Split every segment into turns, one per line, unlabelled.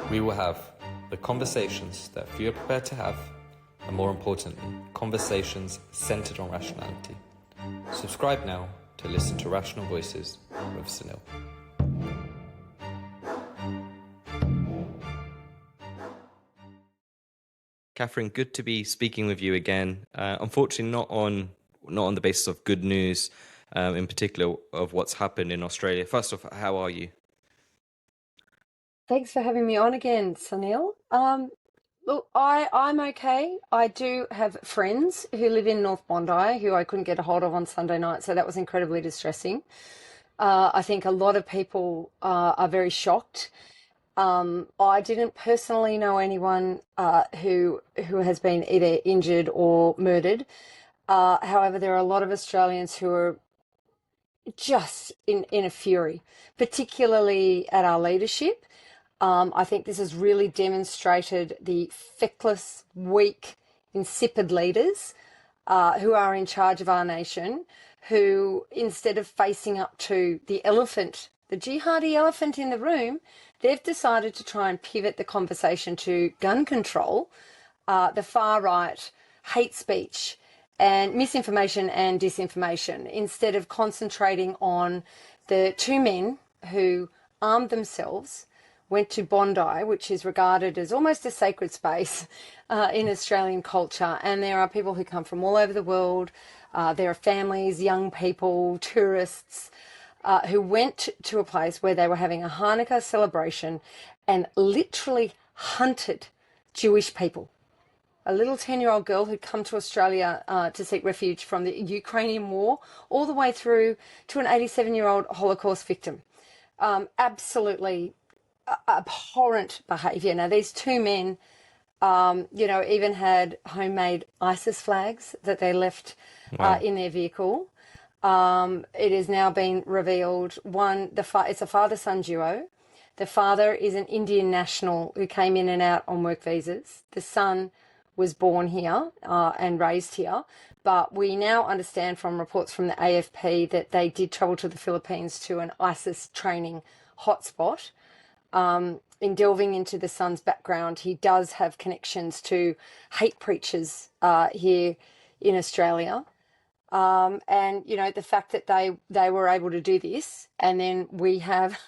We will have the conversations that few are prepared to have, and more importantly, conversations centered on rationality. Subscribe now to listen to Rational Voices with Sunil. Katherine, good to be speaking with you again. Unfortunately, not on the basis of good news, in particular of what's happened in Australia. First off, how are you?
Thanks for having me on again, Sunil. Look, I'm okay. I do have friends who live in North Bondi who I couldn't get a hold of on Sunday night, so that was incredibly distressing. I think a lot of people are very shocked. I didn't personally know anyone who has been either injured or murdered. However, there are a lot of Australians who are just in a fury, particularly at our leadership. I think this has really demonstrated the feckless, weak, insipid leaders who are in charge of our nation, who, instead of facing up to the elephant, the jihadi elephant in the room, they've decided to try and pivot the conversation to gun control, the far right, hate speech, and misinformation and disinformation, instead of concentrating on the two men who armed themselves, went to Bondi, which is regarded as almost a sacred space in Australian culture. And there are people who come from all over the world. There are families, young people, tourists who went to a place where they were having a Hanukkah celebration and literally hunted Jewish people. A little 10-year-old girl who'd come to Australia to seek refuge from the Ukrainian war, all the way through to an 87-year-old Holocaust victim. Absolutely abhorrent behaviour. Now, these two men, even had homemade ISIS flags that they left
Wow.
in their vehicle. It has now been revealed, it's a father-son duo. The father is an Indian national who came in and out on work visas. The son was born here and raised here. But we now understand from reports from the AFP that they did travel to the Philippines to an ISIS training hotspot. In delving into the son's background, he does have connections to hate preachers here in Australia. And, the fact that they were able to do this, and then we have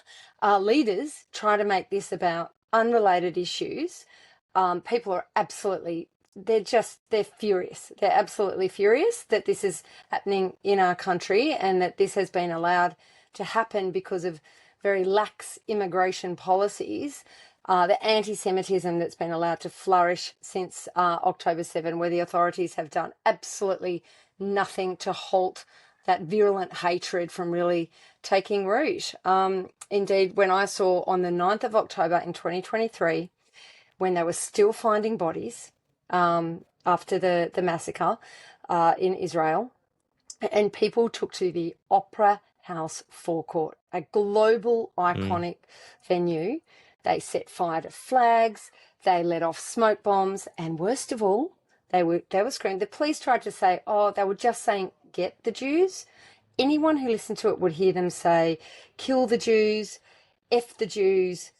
our leaders try to make this about unrelated issues. People are they're furious. They're absolutely furious that this is happening in our country and that this has been allowed to happen because of very lax immigration policies, the anti-Semitism that's been allowed to flourish since October 7, where the authorities have done absolutely nothing to halt that virulent hatred from really taking root. Indeed, when I saw on the 9th of October in 2023, when they were still finding bodies after the massacre in Israel, and people took to the Opera House forecourt, a global iconic venue. They set fire to flags, they let off smoke bombs, and worst of all, they were screaming. The police tried to say, they were just saying, get the Jews. Anyone who listened to it would hear them say, kill the Jews, F the Jews,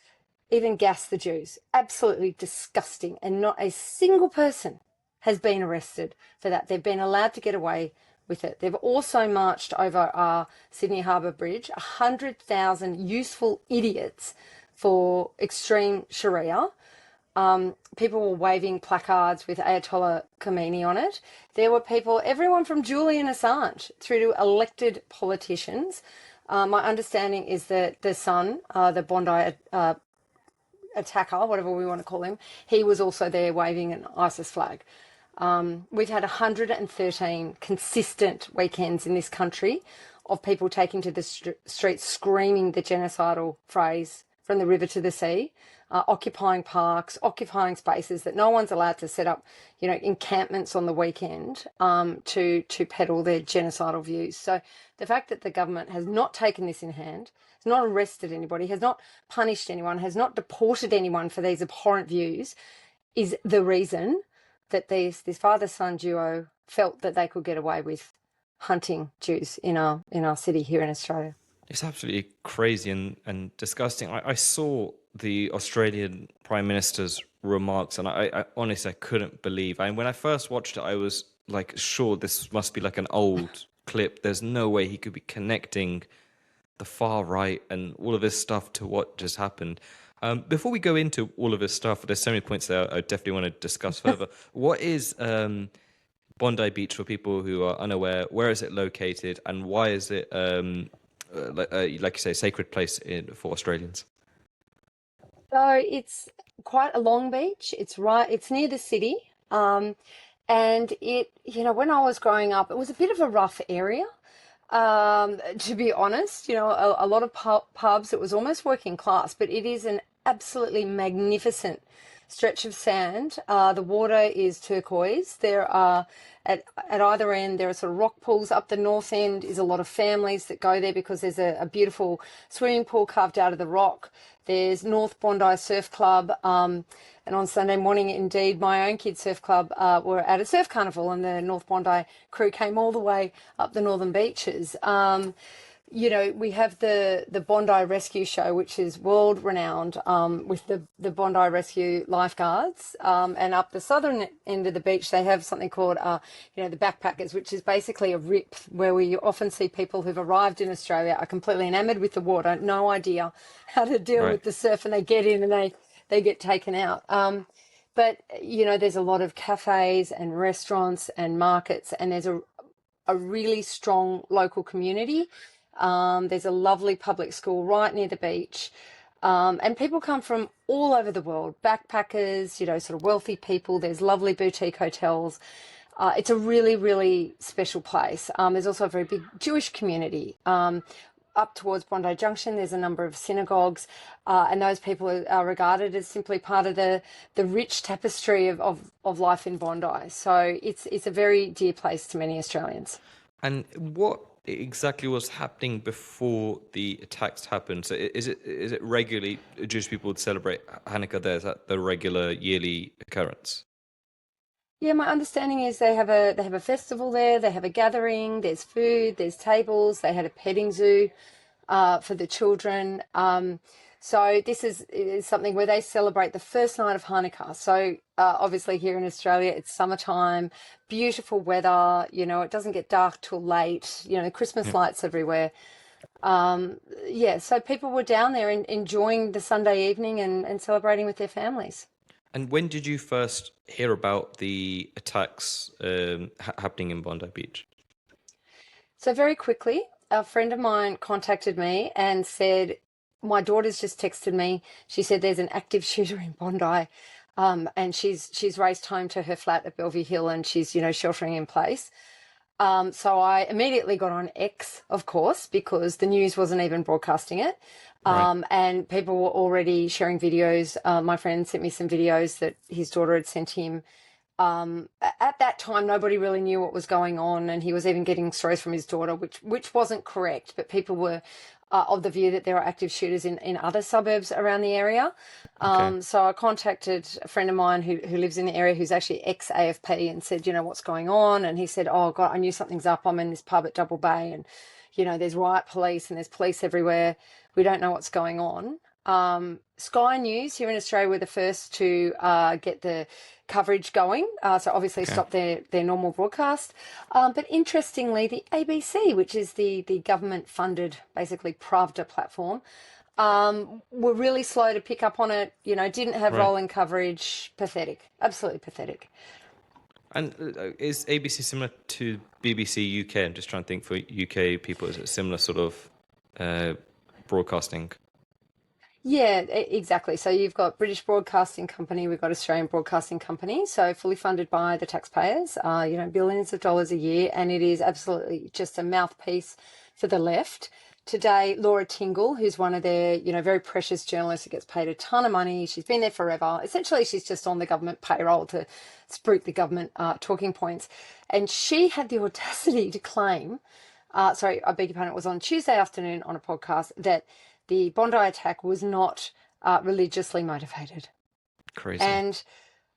even gas the Jews. Absolutely disgusting. And not a single person has been arrested for that. They've been allowed to get away with it. They've also marched over our Sydney Harbour Bridge, 100,000 useful idiots for extreme Sharia. People were waving placards with Ayatollah Khomeini on it. There were everyone from Julian Assange through to elected politicians. My understanding is that the son, the Bondi attacker, whatever we want to call him, he was also there waving an ISIS flag. We've had 113 consistent weekends in this country of people taking to the streets screaming the genocidal phrase, from the river to the sea, occupying parks, occupying spaces that no one's allowed to set up, encampments on the weekend to peddle their genocidal views. So the fact that the government has not taken this in hand, has not arrested anybody, has not punished anyone, has not deported anyone for these abhorrent views, is the reason that this father-son duo felt that they could get away with hunting Jews in our city here in Australia.
It's absolutely crazy and disgusting. I saw the Australian Prime Minister's remarks, and I honestly I couldn't believe. And when I first watched it, I was like, sure, this must be like an old clip. There's no way he could be connecting the far right and all of this stuff to what just happened. Before we go into all of this stuff, there's so many points there I definitely want to discuss further. What is Bondi Beach for people who are unaware? Where is it located, and why is it, like you say, a sacred place for Australians?
So it's quite a long beach. It's near the city. And when I was growing up, it was a bit of a rough area. To be honest, a lot of pubs, it was almost working class, but it is an absolutely magnificent stretch of sand. The water is turquoise. There are at either end, there are sort of rock pools. Up the north end is a lot of families that go there because there's a beautiful swimming pool carved out of the rock. There's North Bondi Surf Club, and on Sunday morning, indeed, my own kids' surf club were at a surf carnival, and the North Bondi crew came all the way up the northern beaches. We have the Bondi Rescue Show, which is world renowned, with the Bondi Rescue lifeguards. And up the southern end of the beach, they have something called, the backpackers, which is basically a rip where we often see people who've arrived in Australia are completely enamored with the water, no idea how to deal with the surf, and they get in and they get taken out. But there's a lot of cafes and restaurants and markets, and there's a really strong local community. There's a lovely public school right near the beach. And people come from all over the world, backpackers, sort of wealthy people. There's lovely boutique hotels. It's a really, really special place. There's also a very big Jewish community. Up towards Bondi Junction, there's a number of synagogues, and those people are regarded as simply part of the rich tapestry of life in Bondi. So it's a very dear place to many Australians.
And what exactly was happening before the attacks happened? So is it regularly Jewish people would celebrate Hanukkah there? Is that the regular yearly occurrence?
Yeah, my understanding is they have a festival there. They have a gathering. There's food. There's tables. They had a petting zoo for the children. So this is something where they celebrate the first night of Hanukkah. So obviously here in Australia, it's summertime, beautiful weather. It doesn't get dark till late. Christmas lights everywhere. So people were down there enjoying the Sunday evening and celebrating with their families.
And when did you first hear about the attacks happening in Bondi Beach?
So very quickly, a friend of mine contacted me and said, my daughter's just texted me. She said there's an active shooter in Bondi, and she's raced home to her flat at Bellevue Hill, and she's, sheltering in place. So I immediately got on X, of course, because the news wasn't even broadcasting it. And people were already sharing videos. My friend sent me some videos that his daughter had sent him. At that time, nobody really knew what was going on, and he was even getting stories from his daughter, which wasn't correct, but people were of the view that there are active shooters in other suburbs around the area.
Okay.
So I contacted a friend of mine who lives in the area, who's actually ex-AFP, and said, what's going on? And he said, oh, God, I knew something's up. I'm in this pub at Double Bay, and, there's riot police and there's police everywhere. We don't know what's going on. Sky News here in Australia were the first to get the coverage going, so obviously stop their normal broadcast. But interestingly, the ABC, which is the government-funded, basically Pravda platform, were really slow to pick up on it, didn't have rolling coverage. Pathetic, absolutely pathetic.
And is ABC similar to BBC UK? I'm just trying to think for UK people, is it similar sort of broadcasting?
Yeah, exactly. So you've got British Broadcasting Company, we've got Australian Broadcasting Company, so fully funded by the taxpayers, billions of dollars a year, and it is absolutely just a mouthpiece for the left. Today, Laura Tingle, who's one of their, very precious journalists who gets paid a ton of money, she's been there forever. Essentially, she's just on the government payroll to spruik the government talking points. And she had the audacity to claim, I beg your pardon, it was on Tuesday afternoon on a podcast, that the Bondi attack was not religiously motivated.
Crazy.
And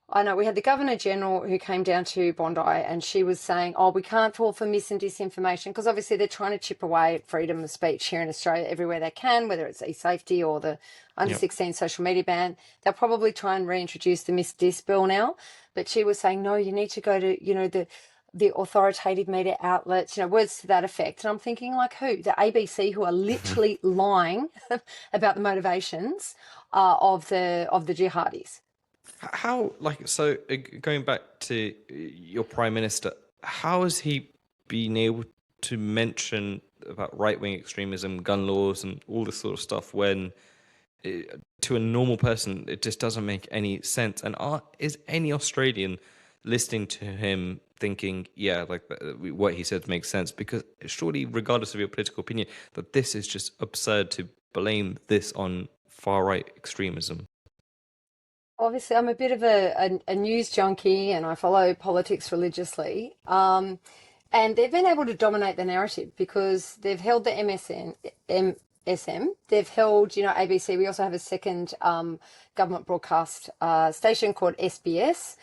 I know we had the Governor General who came down to Bondi, and she was saying, oh, we can't fall for mis and disinformation, because obviously they're trying to chip away at freedom of speech here in Australia everywhere they can, whether it's e-safety or the under
Yep.
16 social media ban. They'll probably try and reintroduce the mis-dis bill now. But she was saying, no, you need to go to, the authoritative media outlets, words to that effect. And I'm thinking, like, who? The ABC, who are literally lying about the motivations of the jihadis.
How, like, so going back to your prime minister, how has he been able to mention about right-wing extremism, gun laws, and all this sort of stuff when to a normal person it just doesn't make any sense? And is any Australian listening to him thinking, yeah, like what he said makes sense? Because surely, regardless of your political opinion, that this is just absurd to blame this on far-right extremism.
Obviously, I'm a bit of a news junkie, and I follow politics religiously. And they've been able to dominate the narrative because they've held the MSM, they've held, ABC. We also have a second government broadcast station called SBS.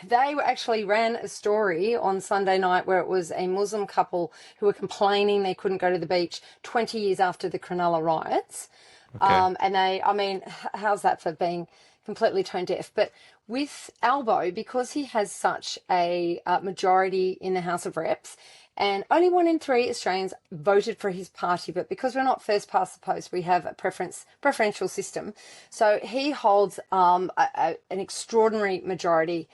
They actually ran a story on Sunday night where it was a Muslim couple who were complaining they couldn't go to the beach 20 years after the Cronulla riots.
Okay.
And how's that for being completely tone deaf? But with Albo, because he has such a majority in the House of Reps, and only 1 in 3 Australians voted for his party, but because we're not first past the post, we have a preferential system. So he holds an extraordinary majority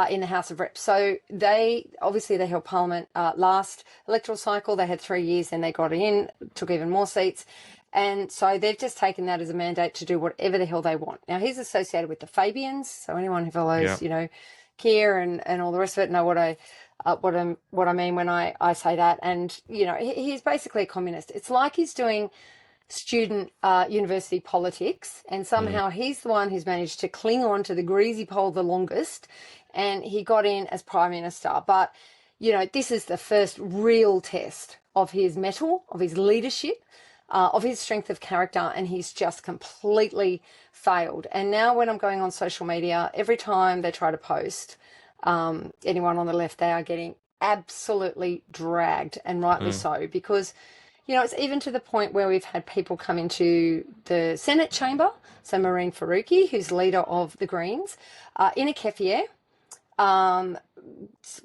in the House of Reps. So they held Parliament last electoral cycle. They had 3 years, then they got in, took even more seats. And so they've just taken that as a mandate to do whatever the hell they want. Now, he's associated with the Fabians. So anyone who follows, Keir and all the rest of it know what I mean when I say that. And, he's basically a communist. It's like he's doing student university politics, and somehow he's the one who's managed to cling on to the greasy pole the longest, and he got in as Prime Minister. But, this is the first real test of his mettle, of his leadership, of his strength of character, and he's just completely failed. And now when I'm going on social media, every time they try to post anyone on the left, they are getting absolutely dragged, and rightly so, because, it's even to the point where we've had people come into the Senate chamber, so Maureen Faruqi, who's leader of the Greens, in a keffiyeh,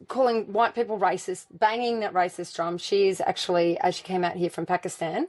calling white people racist, banging that racist drum. She is actually, as she came out here from Pakistan,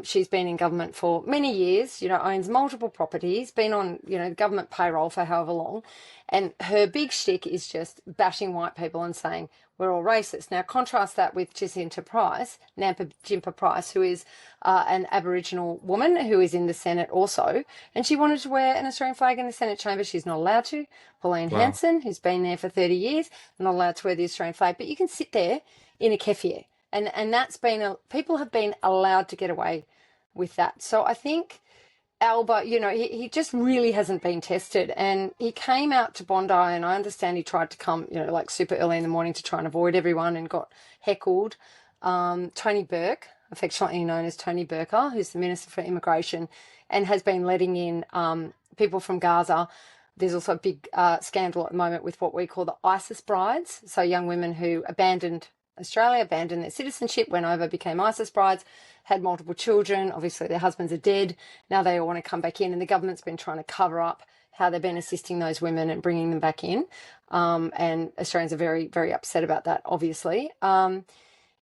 she's been in government for many years, owns multiple properties, been on, the government payroll for however long. And her big shtick is just bashing white people and saying, we're all racist. Now, contrast that with Nampa Jimpa Price, who is an Aboriginal woman who is in the Senate also. And she wanted to wear an Australian flag in the Senate chamber. She's not allowed to. Pauline Hanson, who's been there for 30 years, not allowed to wear the Australian flag. But you can sit there in a keffiyeh. And that's been, people have been allowed to get away with that. So I think Alba, he just really hasn't been tested. And he came out to Bondi, and I understand he tried to come, like super early in the morning to try and avoid everyone, and got heckled. Tony Burke, affectionately known as Tony Burker, who's the Minister for Immigration, and has been letting in people from Gaza. There's also a big scandal at the moment with what we call the ISIS brides, so young women who abandoned Australia, abandoned their citizenship, went over, became ISIS brides, had multiple children. Obviously, their husbands are dead. Now they all want to come back in, and the government's been trying to cover up how they've been assisting those women and bringing them back in. And Australians are very, very upset about that, obviously. And,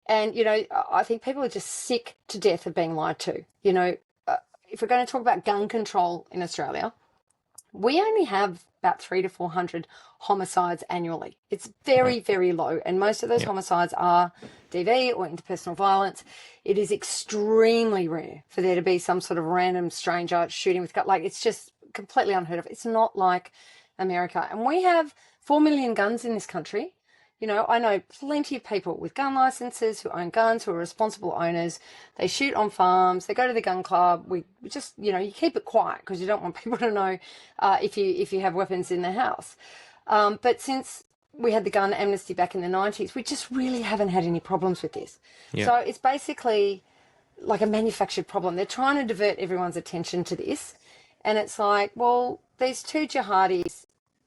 I think people are just sick to death of being lied to. If we're going to talk about gun control in Australia, we only have about 300 to 400 homicides annually. It's very, very low. And most of those homicides are DV or interpersonal violence. It is extremely rare for there to be some sort of random stranger shooting with gun. Like, it's just completely unheard of. It's not like America. And we have 4 million guns in this country. I know plenty of people with gun licenses who own guns, who are responsible owners. They shoot on farms. They go to the gun club. We just, you keep it quiet because you don't want people to know if you have weapons in the house. But since we had the gun amnesty back in the 90s, we just really haven't had any problems with this. Yeah. So it's basically like a manufactured problem. They're trying to divert everyone's attention to this. And it's like, well, these two jihadis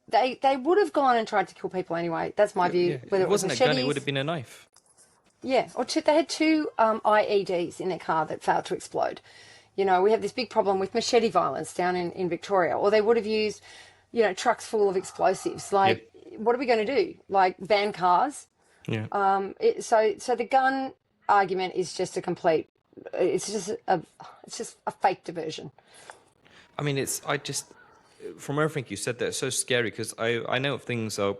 they would have gone and tried to kill people anyway. That's my view.
Yeah,
Whether
it
it was
wasn't a gun; it
machetes,
would have been a knife.
yeah, or they had two IEDs in their car that failed to explode. You know, we have this big problem with machete violence down in Victoria, or they would have used, you know, trucks full of explosives. Like, what are we going to do? Like, ban cars?
Yeah.
So the gun argument is just a complete. It's just a fake diversion.
I mean, from everything you said there, it's so scary because I know things are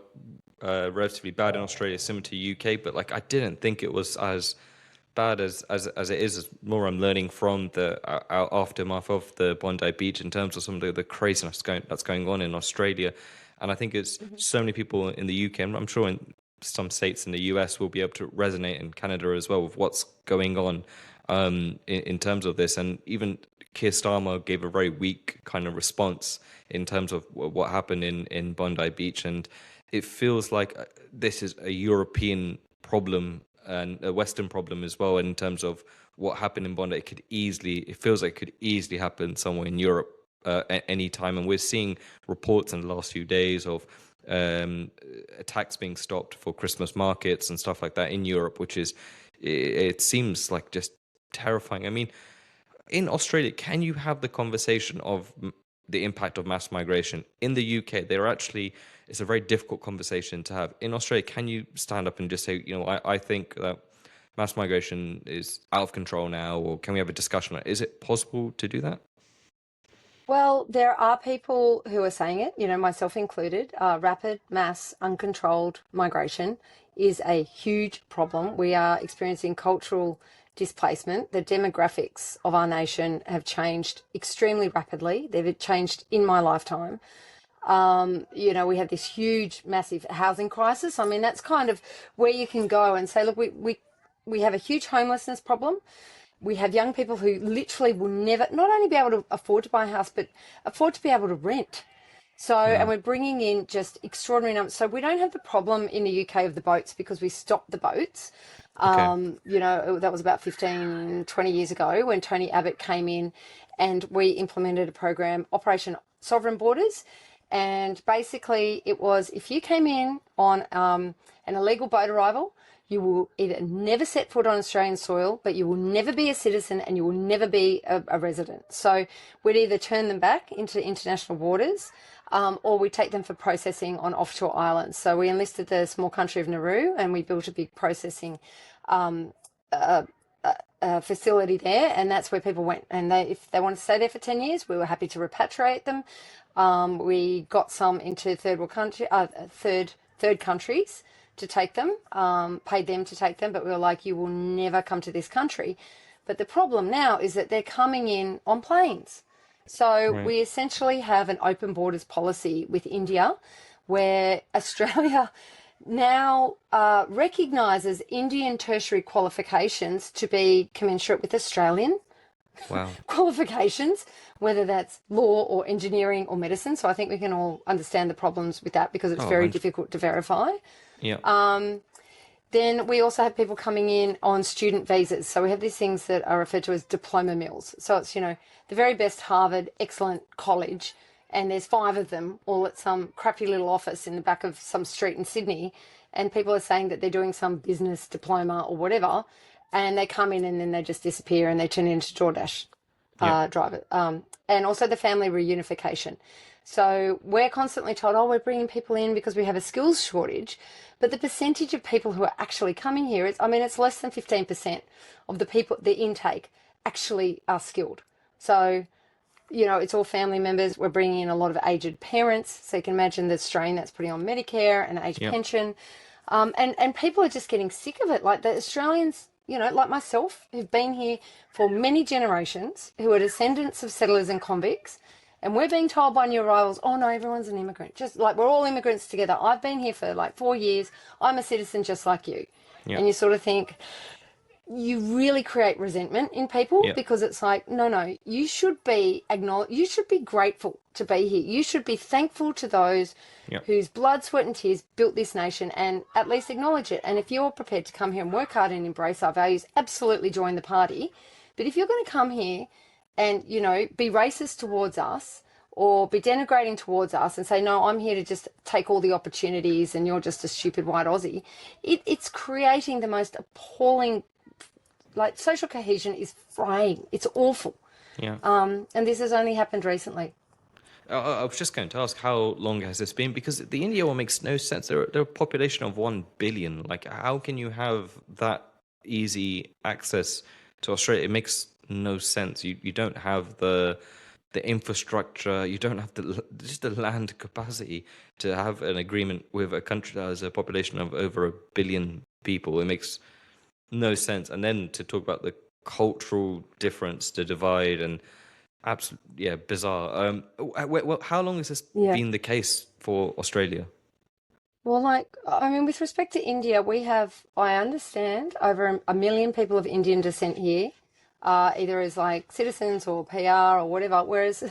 relatively bad in Australia, similar to UK, but like I didn't think it was as bad as it is. As more I'm learning from the aftermath of the Bondi Beach in terms of some of the craziness that's going on in Australia, and I think it's so many people in the UK, and I'm sure in some states in the US will be able to resonate, in Canada as well, with what's going on in terms of this. And even Keir Starmer gave a very weak kind of response in terms of what happened in Bondi Beach. And it feels like this is a European problem and a Western problem as well in terms of what happened in Bondi. It feels like it could easily happen somewhere in Europe at any time. And we're seeing reports in the last few days of attacks being stopped for Christmas markets and stuff like that in Europe, which is, it seems like just terrifying. I mean, in Australia, can you have the conversation of the impact of mass migration? In the UK, it's a very difficult conversation to have. In Australia, can you stand up and just say, you know, I think that mass migration is out of control now, or can we have a discussion on it? Is it possible to do that?
Well, there are people who are saying it, you know, myself included. Rapid, mass, uncontrolled migration is a huge problem. We are experiencing cultural displacement. The demographics of our nation have changed extremely rapidly. They've changed in my lifetime. You know, we have this huge, massive housing crisis. I mean, that's kind of where you can go and say, look, we have a huge homelessness problem. We have young people who literally will never, not only be able to afford to buy a house, but afford to be able to rent. So, and we're bringing in just extraordinary numbers. So we don't have the problem in the UK of the boats because we stopped the boats.
Okay.
You know, that was about 15, 20 years ago when Tony Abbott came in and we implemented a program, Operation Sovereign Borders. And basically it was, if you came in on an illegal boat arrival, you will either never set foot on Australian soil, but you will never be a citizen and you will never be a resident. So we'd either turn them back into international waters or we take them for processing on offshore islands. So we enlisted the small country of Nauru and we built a big processing facility there, and that's where people went. And if they wanted to stay there for 10 years, we were happy to repatriate them. We got some into third countries to take them, paid them to take them, but we were like, you will never come to this country. But the problem now is that they're coming in on planes. So we essentially have an open borders policy with India where Australia now recognises Indian tertiary qualifications to be commensurate with Australian qualifications, whether that's law or engineering or medicine. So I think we can all understand the problems with that because it's very difficult to verify.
Yeah.
Then we also have people coming in on student visas. So we have these things that are referred to as diploma mills. So it's, you know, the very best Harvard, excellent college, and there's 5 of them all at some crappy little office in the back of some street in Sydney. And people are saying that they're doing some business diploma or whatever. And they come in and then they just disappear and they turn into DoorDash drivers. And also the family reunification. So we're constantly told, oh, we're bringing people in because we have a skills shortage. But the percentage of people who are actually coming here, it's less than 15% of the people, the intake, actually are skilled. So, you know, it's all family members. We're bringing in a lot of aged parents. So you can imagine the strain that's putting on Medicare and age pension. And people are just getting sick of it. Like the Australians, you know, like myself, who've been here for many generations, who are descendants of settlers and convicts. And we're being told by new arrivals, oh no, everyone's an immigrant. Just like we're all immigrants together. I've been here for like 4 years. I'm a citizen just like you. And you sort of think, you really create resentment in people because it's like, no, you should be acknowledged. You should be grateful to be here. You should be thankful to those whose blood, sweat and tears built this nation and at least acknowledge it. And if you're prepared to come here and work hard and embrace our values, absolutely join the party. But if you're going to come here and, you know, be racist towards us or be denigrating towards us and say, no, I'm here to just take all the opportunities and you're just a stupid white Aussie, it's creating the most appalling, like, social cohesion is fraying. It's awful.
Yeah.
And this has only happened recently.
I was just going to ask, how long has this been? Because the India one makes no sense. They're a population of 1 billion. Like, how can you have that easy access to Australia? It makes no sense. You don't have the infrastructure. You don't have just the land capacity to have an agreement with a country that has a population of over 1 billion people. It makes no sense. And then to talk about the cultural difference, the divide, and absolutely, yeah, bizarre. Well, how long has this
Yeah.
been the case for Australia?
Well, like, I mean, with respect to India, we have, I understand, over a million people of Indian descent here, either as like citizens or PR or whatever. Whereas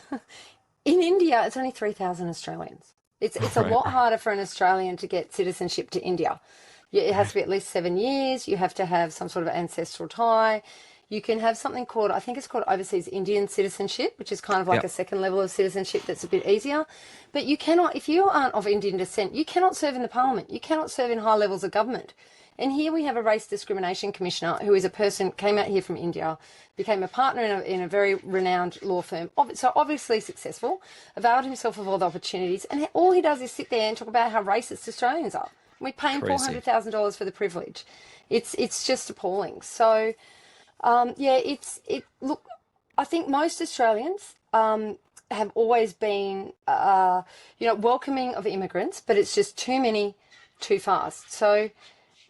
in India, it's only 3,000 Australians. It's a
Right,
lot harder for an Australian to get citizenship to India. It has to
right.
be at least 7 years. You have to have some sort of ancestral tie. You can have something called, I think it's called overseas Indian citizenship, which is kind of like
Yeah,
a second level of citizenship that's a bit easier. But you cannot, if you aren't of Indian descent, you cannot serve in the parliament. You cannot serve in high levels of government. And here we have a race discrimination commissioner who is a person, came out here from India, became a partner in a very renowned law firm, so obviously successful, availed himself of all the opportunities, and all he does is sit there and talk about how racist Australians are. We pay him
crazy.
$400,000 for the privilege. It's just appalling. So yeah, it. Look, I think most Australians have always been, welcoming of immigrants, but it's just too many, too fast. So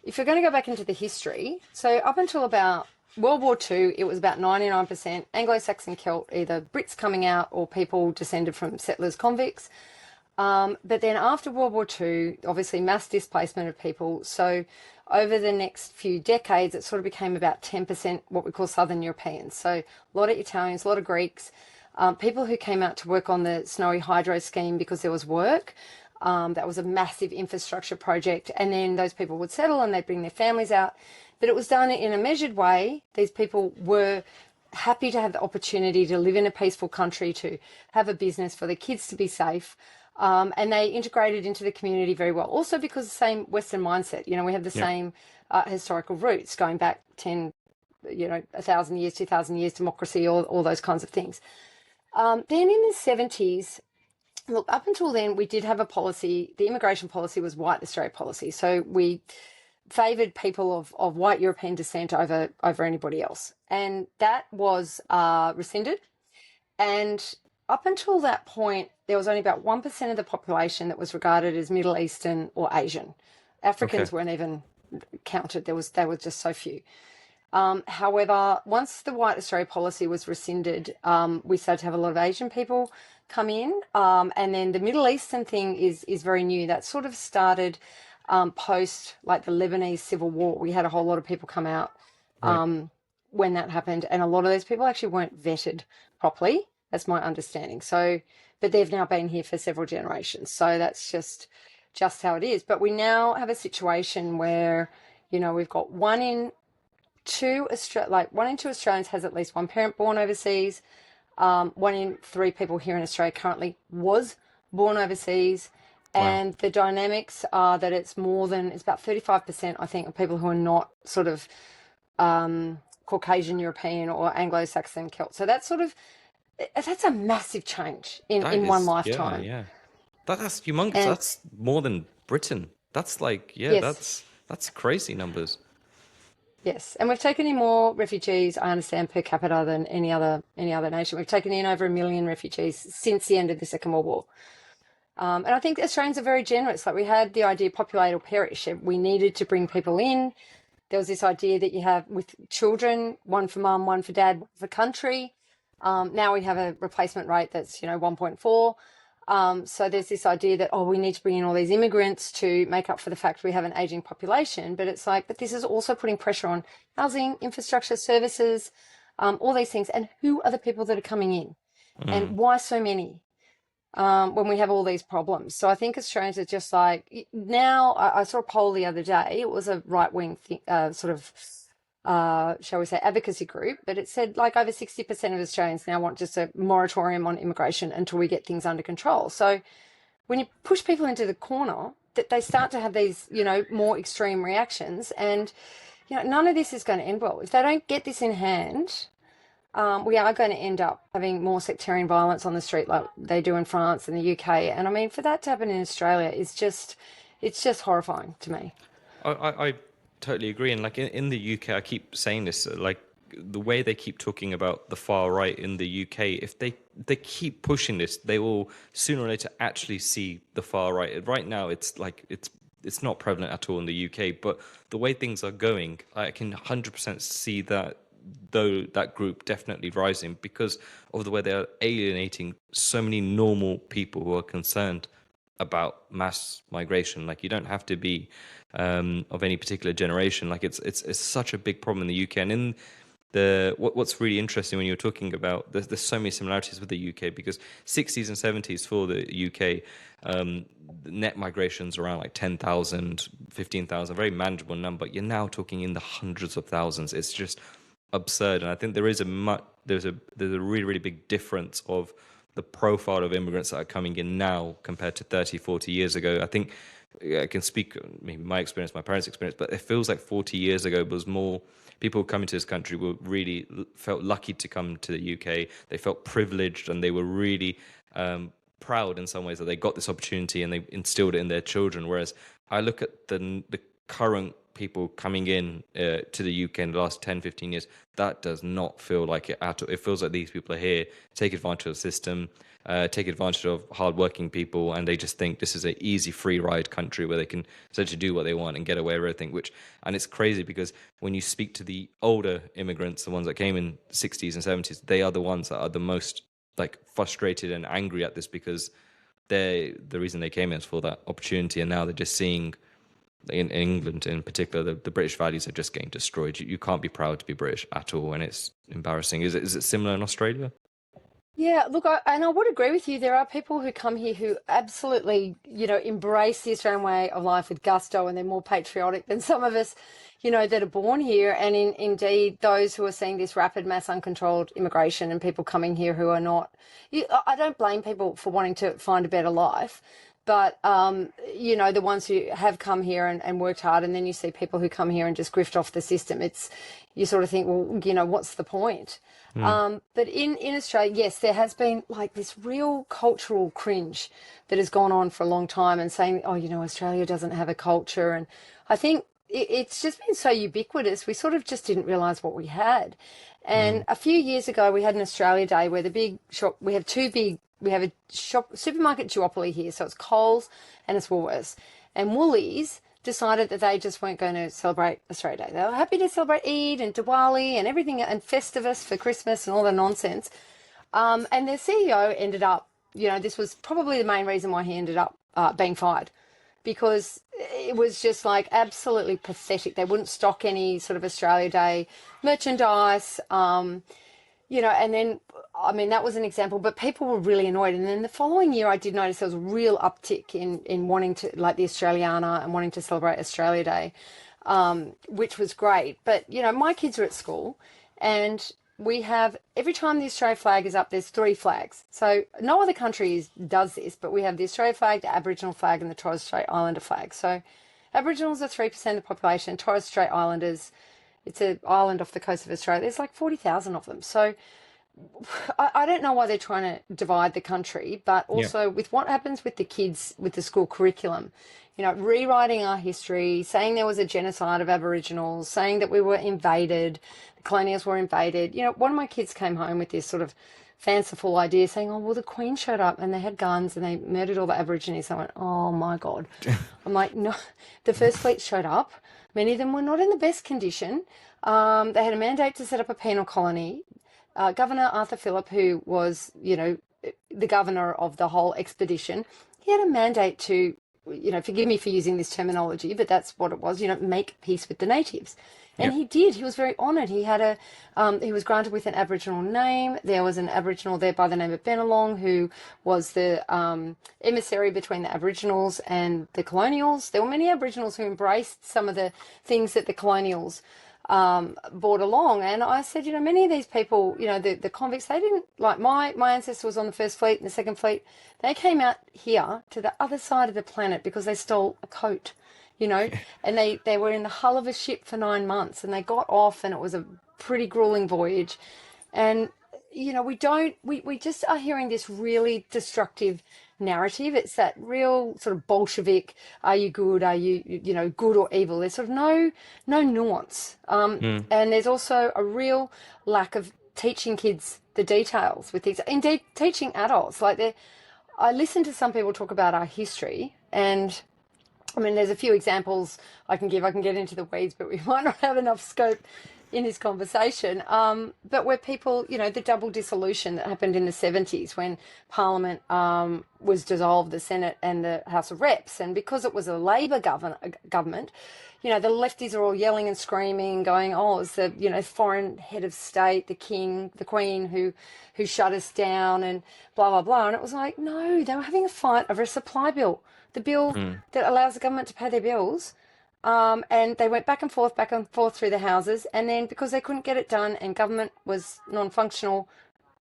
if you're going to go back into the history, so up until about World War II, it was about 99% Anglo-Saxon Celt, either Brits coming out or people descended from settlers convicts. But then after World War II, obviously mass displacement of people. So over the next few decades, it sort of became about 10% what we call Southern Europeans. So a lot of Italians, a lot of Greeks, people who came out to work on the Snowy Hydro scheme because there was work. That was a massive infrastructure project. And then those people would settle and they'd bring their families out. But it was done in a measured way. These people were happy to have the opportunity to live in a peaceful country, to have a business, for their kids to be safe. And they integrated into the community very well. Also because the same Western mindset, we have the
Yeah.
same historical roots going back 10, 1,000 years, 2,000 years, democracy, all those kinds of things. Then in the 70s, look, up until then, we did have a policy. The immigration policy was white Australia policy. So we favoured people of white European descent over anybody else. And that was rescinded. And up until that point, there was only about 1% of the population that was regarded as Middle Eastern or Asian.
Okay.
Africans weren't even counted. They were just so few. However, once the White Australia policy was rescinded, we started to have a lot of Asian people come in. And then the Middle Eastern thing is very new. That sort of started post like the Lebanese civil war. We had a whole lot of people come out
Right.
when that happened. And a lot of those people actually weren't vetted properly. That's my understanding. So, but they've now been here for several generations. So that's just how it is. But we now have a situation where, we've got one in two Australians has at least one parent born overseas. 1 in 3 people here in Australia currently was born overseas.
Wow.
And the dynamics are that it's about 35%, I think, of people who are not sort of Caucasian European or Anglo-Saxon Celt. So that's a massive change
That
in one
is, yeah,
lifetime.
yeah. That's humongous.
And
That's more than Britain. That's like, yeah,
yes,
that's crazy numbers.
yes. And we've taken in more refugees, I understand, per capita than any other nation. We've taken in over 1 million refugees since the end of the Second World War. And I think Australians are very generous. Like, we had the idea populate or perish. We needed to bring people in. There was this idea that you have with children, one for mum, one for dad, one for country. Now we have a replacement rate that's 1.4. So there's this idea that, we need to bring in all these immigrants to make up for the fact we have an aging population. But it's like, but this is also putting pressure on housing, infrastructure, services, all these things. And who are the people that are coming in?
Mm.
And why so many? When we have all these problems. So I think Australians are just like, now I saw a poll the other day. It was a right wing shall we say, advocacy group, but it said like over 60% of Australians now want just a moratorium on immigration until we get things under control. So when you push people into the corner, that they start to have these, more extreme reactions, and none of this is going to end well. If they don't get this in hand, we are going to end up having more sectarian violence on the street like they do in France and the UK. And I mean, for that to happen in Australia it's just horrifying to me.
I totally agree. And like in the UK, I keep saying this, like the way they keep talking about the far right in the UK, if they keep pushing this, they will sooner or later actually see the far right. Right now, it's like it's not prevalent at all in the UK, but the way things are going, I can 100% see that, though, that group definitely rising because of the way they're alienating so many normal people who are concerned about mass migration. Like, you don't have to be of any particular generation. Like, it's such a big problem in the UK. And in what's really interesting when you're talking about, there's so many similarities with the UK, because 60s and 70s for the UK, the net migration's around like 10,000, 15,000, very manageable number. You're now talking in the hundreds of thousands. It's just absurd. And I think there's a really, really big difference of the profile of immigrants that are coming in now compared to 30, 40 years ago. I think I can speak, maybe my experience, my parents' experience, but it feels like 40 years ago was more people coming to this country were really felt lucky to come to the UK. They felt privileged, and they were really proud in some ways that they got this opportunity, and they instilled it in their children. Whereas I look at the current people coming in to the UK in the last 10, 15 years, that does not feel like it at all. It feels like these people are here, take advantage of the system, take advantage of hardworking people, and they just think this is an easy free ride country where they can essentially do what they want and get away with everything. And it's crazy because when you speak to the older immigrants, the ones that came in 60s and 70s, they are the ones that are the most like frustrated and angry at this, because the reason they came in is for that opportunity, and now they're just seeing, in England in particular, the British values are just getting destroyed. You can't be proud to be British at all, and it's embarrassing. Is it similar in Australia?
Yeah, look, and I would agree with you. There are people who come here who absolutely, embrace the Australian way of life with gusto, and they're more patriotic than some of us, that are born here. And indeed, those who are seeing this rapid, mass, uncontrolled immigration and people coming here who are not, I don't blame people for wanting to find a better life. But, the ones who have come here and worked hard, and then you see people who come here and just grift off the system, you sort of think, well, what's the point? But in Australia, yes, there has been like this real cultural cringe that has gone on for a long time, and saying, oh, Australia doesn't have a culture. And I think it's just been so ubiquitous, we sort of just didn't realise what we had. And a few years ago, we had an Australia Day where the big shop, we have a supermarket duopoly here, so it's Coles and it's Woolworths. And Woolies decided that they just weren't going to celebrate Australia Day. They were happy to celebrate Eid and Diwali and everything, and Festivus for Christmas and all the nonsense. And their CEO ended up, this was probably the main reason why he ended up being fired, because it was just like absolutely pathetic. They wouldn't stock any sort of Australia Day merchandise, and then, I mean, that was an example, but people were really annoyed. And then the following year, I did notice there was a real uptick in wanting to, like the Australiana, and wanting to celebrate Australia Day, which was great. But, my kids are at school, and we have, every time the Australia flag is up, there's 3 flags. So no other country does this, but we have the Australia flag, the Aboriginal flag, and the Torres Strait Islander flag. So Aboriginals are 3% of the population, Torres Strait Islanders, it's an island off the coast of Australia, there's like 40,000 of them. So I don't know why they're trying to divide the country, but also with what happens with the kids, with the school curriculum, rewriting our history, saying there was a genocide of Aboriginals, saying that we were invaded, the colonials were invaded. One of my kids came home with this sort of fanciful idea saying, oh, well, the Queen showed up and they had guns and they murdered all the Aborigines. I went, oh my God. I'm like, no, the First Fleet showed up. Many of them were not in the best condition. They had a mandate to set up a penal colony. Governor Arthur Phillip, who was, the governor of the whole expedition, he had a mandate to, forgive me for using this terminology, but that's what it was, make peace with the natives. And he did. He was very honoured. He had he was granted with an Aboriginal name. There was an Aboriginal there by the name of Bennelong, who was the emissary between the Aboriginals and the colonials. There were many Aboriginals who embraced some of the things that the colonials brought along. And I said, many of these people, the convicts, they didn't, like my ancestor was on the First Fleet and the Second Fleet. They came out here to the other side of the planet because they stole a coat, and they were in the hull of a ship for 9 months, and they got off, and it was a pretty grueling voyage. And, we just are hearing this really destructive narrative. It's that real sort of Bolshevik, are you good, are you, good or evil? There's sort of no nuance. And there's also a real lack of teaching kids the details with these, indeed teaching adults. I listen to some people talk about our history, and I mean, there's a few examples I can give. I can get into the weeds, but we might not have enough scope in this conversation. But where people, the double dissolution that happened in the 70s when Parliament was dissolved, the Senate and the House of Reps, and because it was a Labor government, the lefties are all yelling and screaming, going, "Oh, it's the foreign head of state, the king, the queen, who shut us down," and blah blah blah. And it was like, no, they were having a fight over a supply bill, the bill that allows the government to pay their bills. And they went back and forth through the houses. And then because they couldn't get it done and government was non-functional,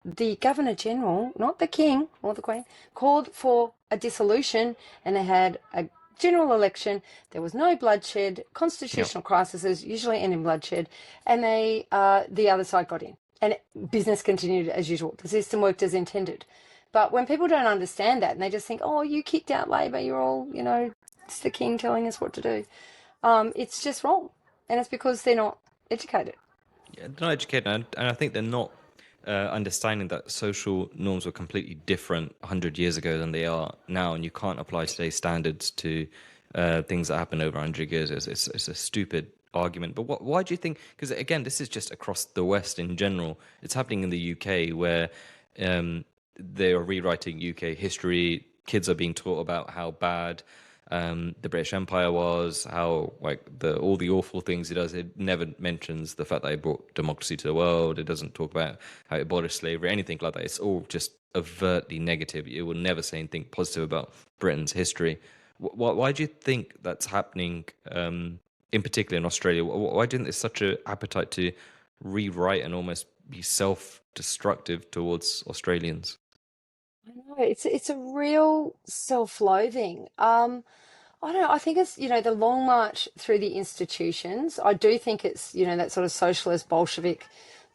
the Governor General, not the King or the Queen, called for a dissolution, and they had a general election. There was no bloodshed. Constitutional crises usually end in bloodshed. And the other side got in. And business continued as usual. The system worked as intended. But when people don't understand that and they just think, "Oh, you kicked out Labor, you're all, it's the King telling us what to do," it's just wrong. And it's because they're not educated.
Yeah, they're not educated, and I think they're not understanding that social norms were completely different 100 years ago than they are now, and you can't apply today's standards to things that happened over 100 years. It's a stupid argument. But why do you think? Because again, this is just across the West in general. It's happening in the UK where they are rewriting UK history. Kids are being taught about how bad the British Empire was, how all the awful things it does. It never mentions the fact that it brought democracy to the world. It doesn't talk about how it abolished slavery, anything like that. It's all just overtly negative. It will never say anything positive about Britain's history. Why do you think that's happening, in particular in Australia? Why do you think there's such an appetite to rewrite and almost be self-destructive towards Australians?
I know, it's a real self-loathing. I don't know. I think it's, the long march through the institutions. I do think it's, that sort of socialist Bolshevik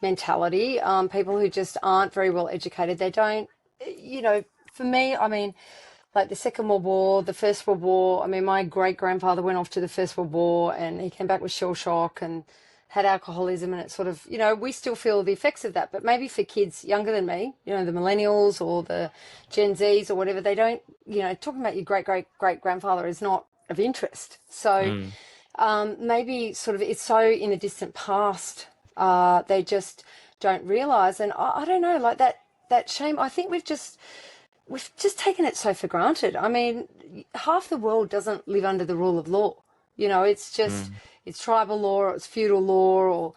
mentality. People who just aren't very well educated. They don't, for me, I mean, like the Second World War, the First World War. I mean, my great-grandfather went off to the First World War and he came back with shell shock and had alcoholism, and it's sort of, we still feel the effects of that. But maybe for kids younger than me, the millennials or the Gen Zs or whatever, they don't, talking about your great-great-great-grandfather is not of interest. So maybe sort of it's so in the distant past, they just don't realise. And I don't know, like that shame, I think we've just taken it so for granted. I mean, half the world doesn't live under the rule of law. It's just, it's tribal law or it's feudal law or,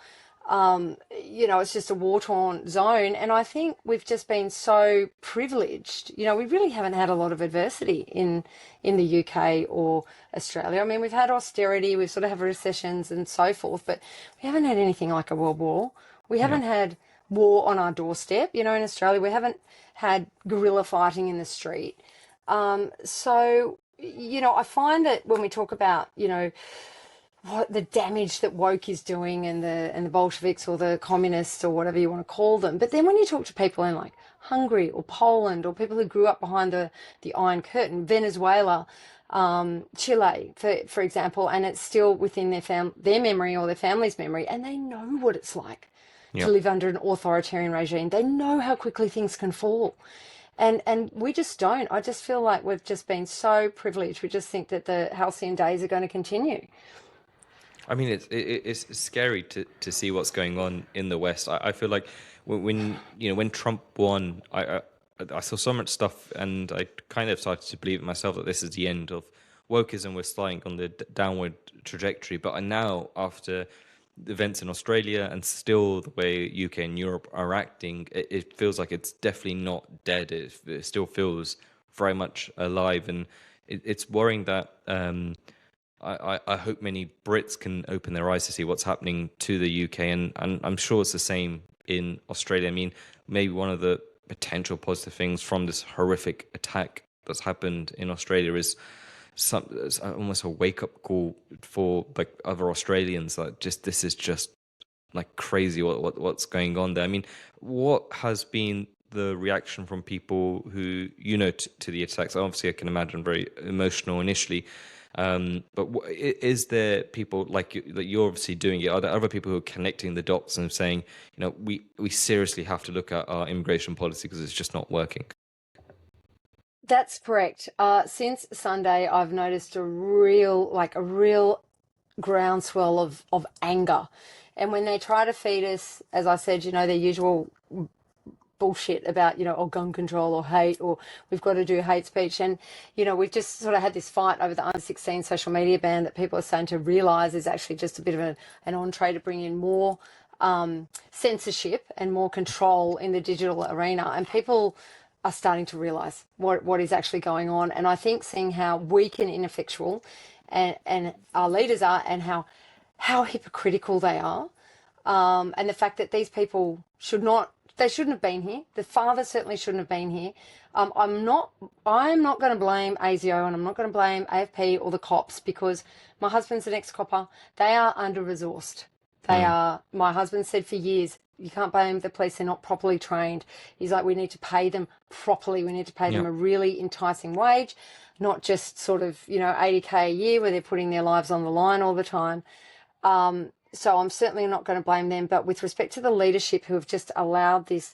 it's just a war-torn zone. And I think we've just been so privileged. We really haven't had a lot of adversity in the UK or Australia. I mean, we've had austerity, we've sort of had recessions and so forth, but we haven't had anything like a world war. We haven't had war on our doorstep. In Australia, we haven't had guerrilla fighting in the street. So, I find that when we talk about, what the damage that woke is doing and the Bolsheviks or the communists or whatever you want to call them. But then when you talk to people in like Hungary or Poland or people who grew up behind the Iron Curtain, Venezuela, Chile, for example, and it's still within their memory or their family's memory, and they know what it's like to live under an authoritarian regime. They know how quickly things can fall. And we just don't. I just feel like we've just been so privileged. We just think that the halcyon days are going to continue.
I mean, it's scary to see what's going on in the West. I feel like when Trump won, I saw so much stuff, and I kind of started to believe it myself that this is the end of wokeism. We're starting on the downward trajectory. But now, after the events in Australia and still the way UK and Europe are acting, it feels like it's definitely not dead. It still feels very much alive, and it's worrying that I hope many Brits can open their eyes to see what's happening to the UK, and I'm sure it's the same in Australia. I mean, maybe one of the potential positive things from this horrific attack that's happened in Australia is it's almost a wake up call for like other Australians. Like, just this is just like crazy what's going on there. I mean, what has been the reaction from people who to the attacks? Obviously, I can imagine very emotional initially. But is there people like that you're obviously doing it? Are there other people who are connecting the dots and saying, we seriously have to look at our immigration policy because it's just not working?
That's correct. Since Sunday, I've noticed a real groundswell of anger. And when they try to feed us, as I said, their usual bullshit about, gun control or hate, or we've got to do hate speech. And, we've just sort of had this fight over the under 16 social media ban that people are starting to realise is actually just a bit of an entree to bring in more censorship and more control in the digital arena. And people are starting to realise what is actually going on. And I think seeing how weak and ineffectual and our leaders are, and how hypocritical they are, and the fact that these people shouldn't have been here. The father certainly shouldn't have been here. I'm not going to blame ASIO, and I'm not going to blame AFP or the cops, because my husband's an ex-copper. They are under-resourced. My husband said for years, you can't blame the police, they're not properly trained. He's like, we need to pay them properly. We need to pay them a really enticing wage, not just sort of, 80K a year where they're putting their lives on the line all the time. So I'm certainly not going to blame them. But with respect to the leadership who have just allowed this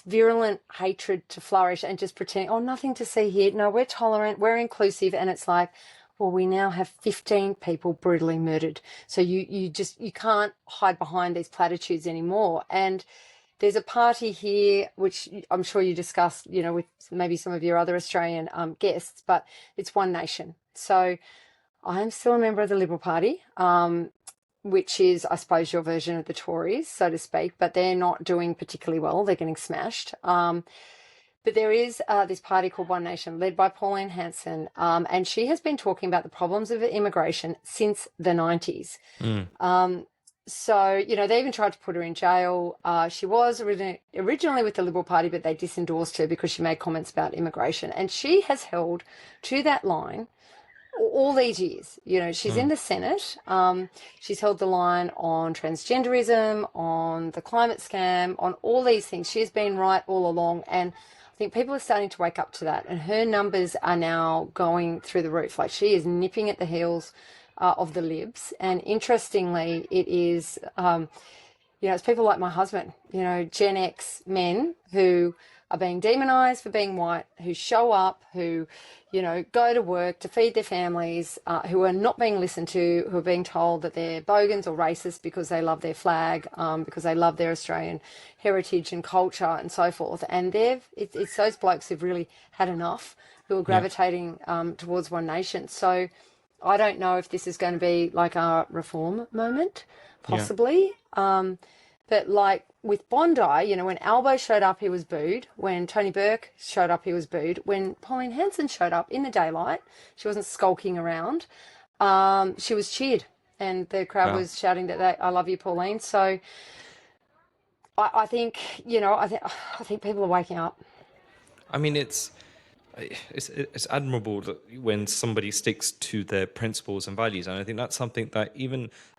virulent hatred to flourish and just pretending, oh, nothing to see here. No, we're tolerant, we're inclusive. And it's like, well, we now have 15 people brutally murdered. So you can't hide behind these platitudes anymore. And there's a party here, which I'm sure you discussed, with maybe some of your other Australian guests, but it's One Nation. So I am still a member of the Liberal Party, which is, I suppose, your version of the Tories, so to speak, but they're not doing particularly well. They're getting smashed. But there is this party called One Nation, led by Pauline Hanson, and she has been talking about the problems of immigration since the 90s. So, they even tried to put her in jail. She was originally with the Liberal Party, but they disendorsed her because she made comments about immigration. And she has held to that line all these years. She's in the Senate. She's held the line on transgenderism, on the climate scam, on all these things. She's been right all along. And I think people are starting to wake up to that. And her numbers are now going through the roof. Like, she is nipping at the heels of the Libs. And interestingly, it is, it's people like my husband, Gen X men who are being demonised for being white, who show up, who, go to work to feed their families, who are not being listened to, who are being told that they're bogans or racist because they love their flag, because they love their Australian heritage and culture and so forth. And it's those blokes who've really had enough, who are gravitating towards One Nation. So I don't know if this is going to be like a reform moment, possibly. But like with Bondi, when Albo showed up, he was booed. When Tony Burke showed up, he was booed. When Pauline Hanson showed up in the daylight, she wasn't skulking around. She was cheered, and the crowd was shouting that I love you, Pauline. So I think, I think people are waking up.
I mean, it's admirable that when somebody sticks to their principles and values, and I think that's something that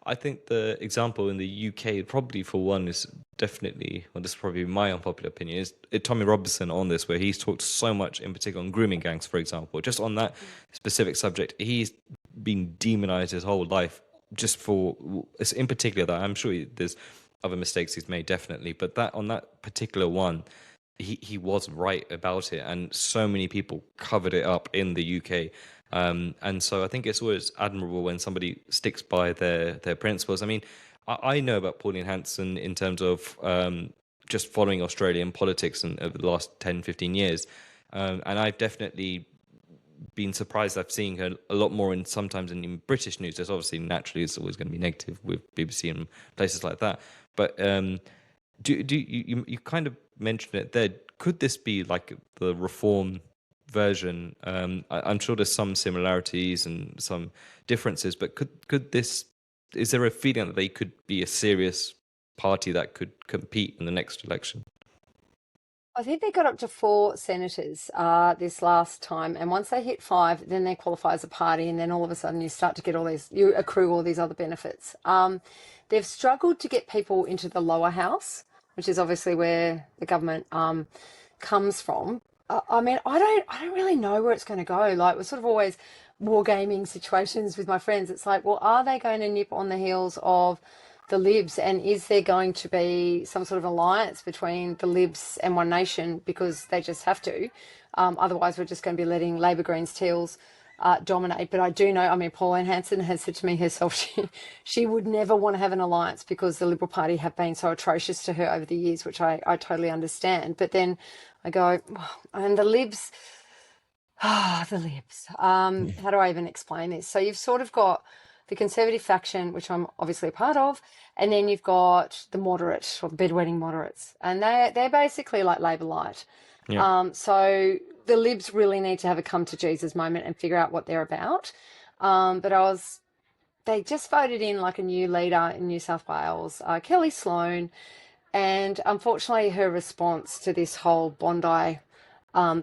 I think the example in the UK probably for one is definitely, well, this is probably my unpopular opinion, is Tommy Robinson on this, where he's talked so much in particular on grooming gangs, for example, just on that specific subject. He's been demonized his whole life just for, in particular, that I'm sure there's other mistakes he's made, definitely, but that on that particular one, he was right about it, and so many people covered it up in the UK. And so I think it's always admirable when somebody sticks by their principles. I mean, I know about Pauline Hanson in terms of just following Australian politics over the last 10, 15 years. And I've definitely been surprised. I've seen her a lot more sometimes in British news. There's obviously, naturally, it's always going to be negative with BBC and places like that. But do you kind of mentioned it there. Could this be like the reform version. I'm sure there's some similarities and some differences, but is there a feeling that they could be a serious party that could compete in the next election?
I think they got up to 4 senators this last time, and once they hit 5, then they qualify as a party, and then all of a sudden you start to get you accrue all these other benefits. They've struggled to get people into the lower house, which is obviously where the government comes from. I mean, I don't really know where it's going to go. Like, we're sort of always wargaming situations with my friends. It's like, well, are they going to nip on the heels of the Libs, and is there going to be some sort of alliance between the Libs and One Nation because they just have to? Otherwise, we're just going to be letting Labor, Greens, Teals dominate. But I do know, I mean, Pauline Hanson has said to me herself, she would never want to have an alliance because the Liberal Party have been so atrocious to her over the years, which I totally understand. But then I go, and the Libs, the Libs. How do I even explain this? So you've sort of got the Conservative faction, which I'm obviously a part of, and then you've got the moderate or the bedwetting moderates, and they're basically like Labor light. Yeah. So the Libs really need to have a come to Jesus moment and figure out what they're about. But they just voted in like a new leader in New South Wales, Kelly Sloan, and unfortunately her response to this whole Bondi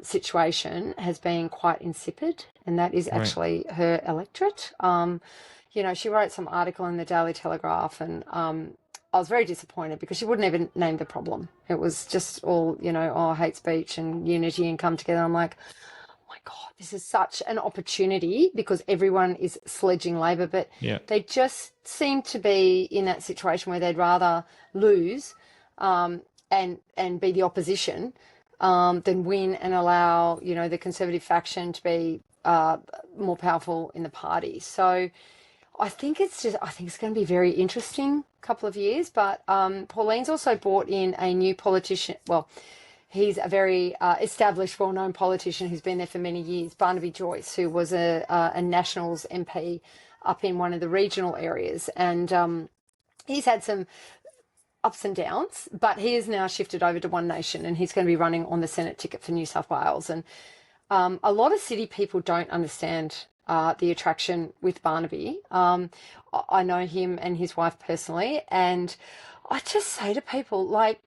situation has been quite insipid, and that is actually her electorate. You know, she wrote some article in the Daily Telegraph, and I was very disappointed because she wouldn't even name the problem. It was just all, you know, hate speech and unity and come together. I'm like, oh my God, this is such an opportunity because everyone is sledging Labor, but they just seem to be in that situation where they'd rather lose and be the opposition than win and allow, you know, the Conservative faction to be more powerful in the party. So I think it's going to be very interesting couple of years. But Pauline's also brought in a new politician. Well, he's a very established, well-known politician who's been there for many years, Barnaby Joyce, who was a Nationals MP up in one of the regional areas. And he's had some ups and downs, but he has now shifted over to One Nation, and he's going to be running on the Senate ticket for New South Wales. And a lot of city people don't understand the attraction with Barnaby. I know him and his wife personally, and I just say to people, like,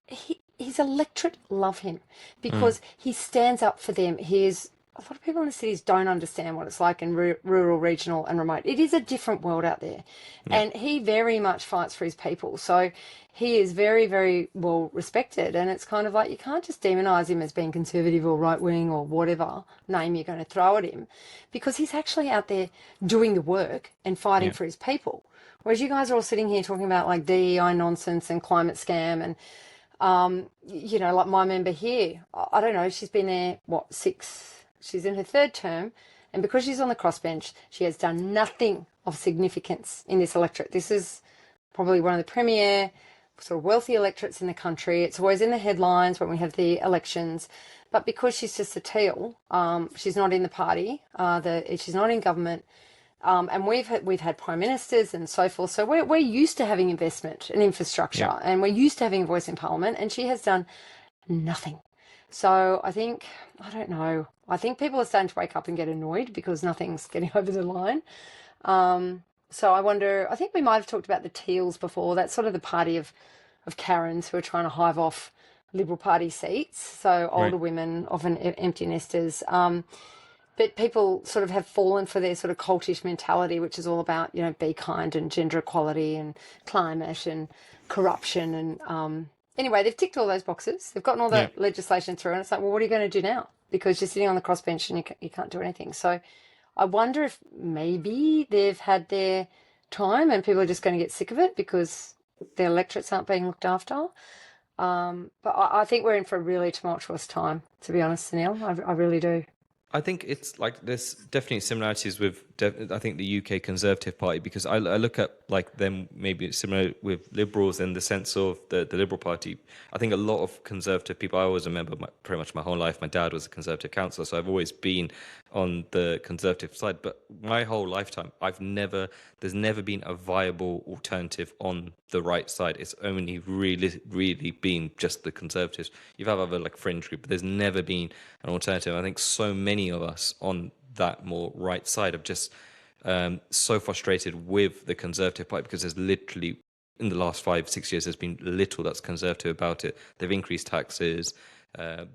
his electorate love him because he stands up for them. A lot of people in the cities don't understand what it's like in rural, regional and remote. It is a different world out there. And he very much fights for his people. So he is very, very well respected. And it's kind of like, you can't just demonise him as being conservative or right-wing or whatever name you're going to throw at him, because he's actually out there doing the work and fighting for his people. Whereas you guys are all sitting here talking about like DEI nonsense and climate scam and, you know, like my member here, I don't know, she's been there, she's in her 3rd term, and because she's on the crossbench, she has done nothing of significance in this electorate. This is probably one of the premier sort of wealthy electorates in the country. It's always in the headlines when we have the elections. But because she's just a teal, she's not in the party, she's not in government, and we've had prime ministers and so forth. So we're used to having investment and infrastructure, and we're used to having a voice in Parliament, and she has done nothing. So I don't know. I think people are starting to wake up and get annoyed because nothing's getting over the line. So I wonder, I think we might have talked about the Teals before. That's sort of the party of Karens who are trying to hive off Liberal Party seats. So older women, often empty nesters. But people sort of have fallen for their sort of cultish mentality, which is all about, you know, be kind and gender equality and climate and corruption. And anyway, they've ticked all those boxes. They've gotten all the legislation through, and it's like, well, what are you going to do now? Because you're sitting on the crossbench and you can't do anything. So I wonder if maybe they've had their time and people are just going to get sick of it because their electorates aren't being looked after. But I think we're in for a really tumultuous time, to be honest, Sunil. I really do.
I think it's like there's definitely similarities with I think the UK Conservative Party, because I look at like them maybe similar with Liberals in the sense of the Liberal Party. I think a lot of Conservative people, I always remember pretty much my whole life, my dad was a Conservative councillor, so I've always been on the Conservative side. But my whole lifetime, there's never been a viable alternative on the right side. It's only really been just the Conservatives. You've had other like fringe group, but there's never been an alternative. I think so many many of us on that more right side of just so frustrated with the Conservative Party, because there's literally, in the last 5-6 years, there's been little that's Conservative about it. They've increased taxes.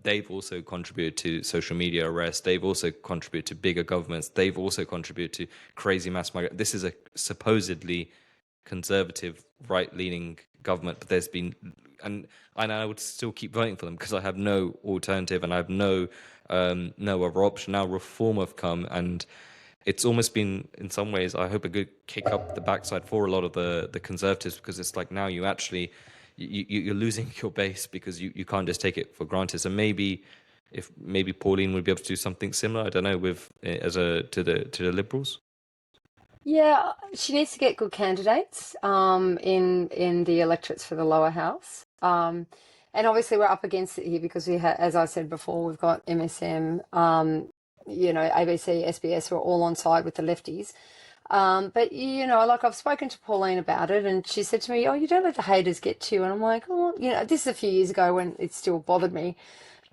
They've also contributed to social media arrests. They've also contributed to bigger governments. They've also contributed to crazy mass migration. This is a supposedly conservative, right-leaning government, but there's been, and I would still keep voting for them because I have no alternative and I have no other option. Now reform have come, and it's almost been, in some ways, I hope, a good kick up the backside for a lot of the Conservatives, because it's like now you actually you're losing your base because you can't just take it for granted. So maybe Pauline would be able to do something similar, I don't know, with to the Liberals.
Yeah, she needs to get good candidates in the electorates for the lower house. And obviously we're up against it here because as I said before, we've got MSM, ABC, SBS, who are all on side with the lefties. But, like I've spoken to Pauline about it, and she said to me, oh, you don't let the haters get to you. And I'm like, oh, this is a few years ago when it still bothered me.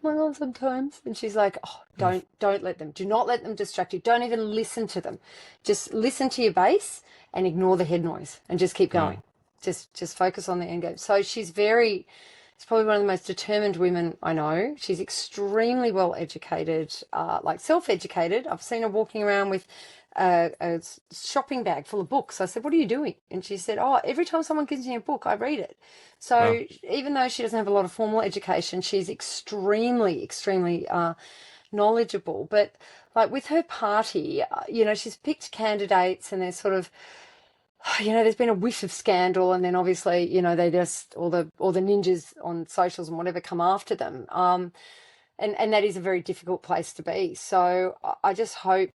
I'm like, oh, sometimes. And she's like, oh, don't let them. Do not let them distract you. Don't even listen to them. Just listen to your base and ignore the head noise and just keep going. Just focus on the end game. So she's probably one of the most determined women I know. She's extremely well educated, like self-educated. I've seen her walking around with a shopping bag full of books. I said, what are you doing? And she said, oh, every time someone gives me a book, I read it. So wow. Even though she doesn't have a lot of formal education, she's extremely knowledgeable. But like with her party, she's picked candidates, and they're sort of, there's been a whiff of scandal, and then obviously, they just all the ninjas on socials and whatever come after them. And that is a very difficult place to be. So I just hope,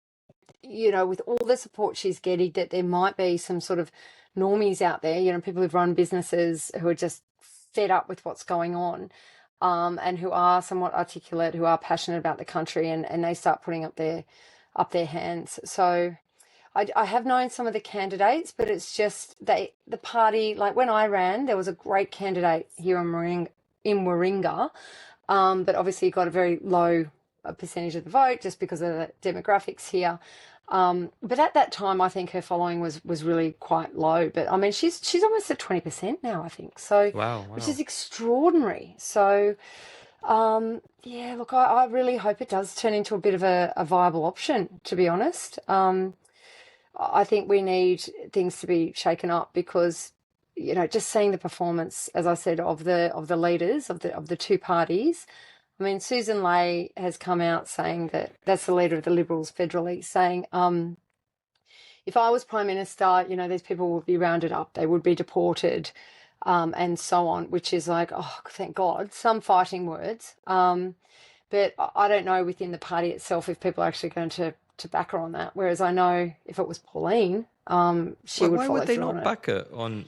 with all the support she's getting, that there might be some sort of normies out there, people who've run businesses who are just fed up with what's going on, and who are somewhat articulate, who are passionate about the country, and they start putting up their hands. So I have known some of the candidates, but it's just the party, like when I ran, there was a great candidate here in Warringah, but obviously got a very low percentage of the vote just because of the demographics here. But at that time, I think her following was really quite low. But I mean, she's almost at 20% now, I think. So,
wow.
Which is extraordinary. So, look, I really hope it does turn into a bit of a viable option, to be honest. I think we need things to be shaken up because, just seeing the performance, as I said, of the leaders of the two parties. I mean, Susan Ley has come out saying that's the leader of the Liberals federally, saying, if I was Prime Minister, these people would be rounded up, they would be deported, and so on, which is like, oh, thank God, some fighting words. But I don't know within the party itself if people are actually going to back her on that. Whereas I know if it was Pauline, she would follow through on it. Why would they not
back her on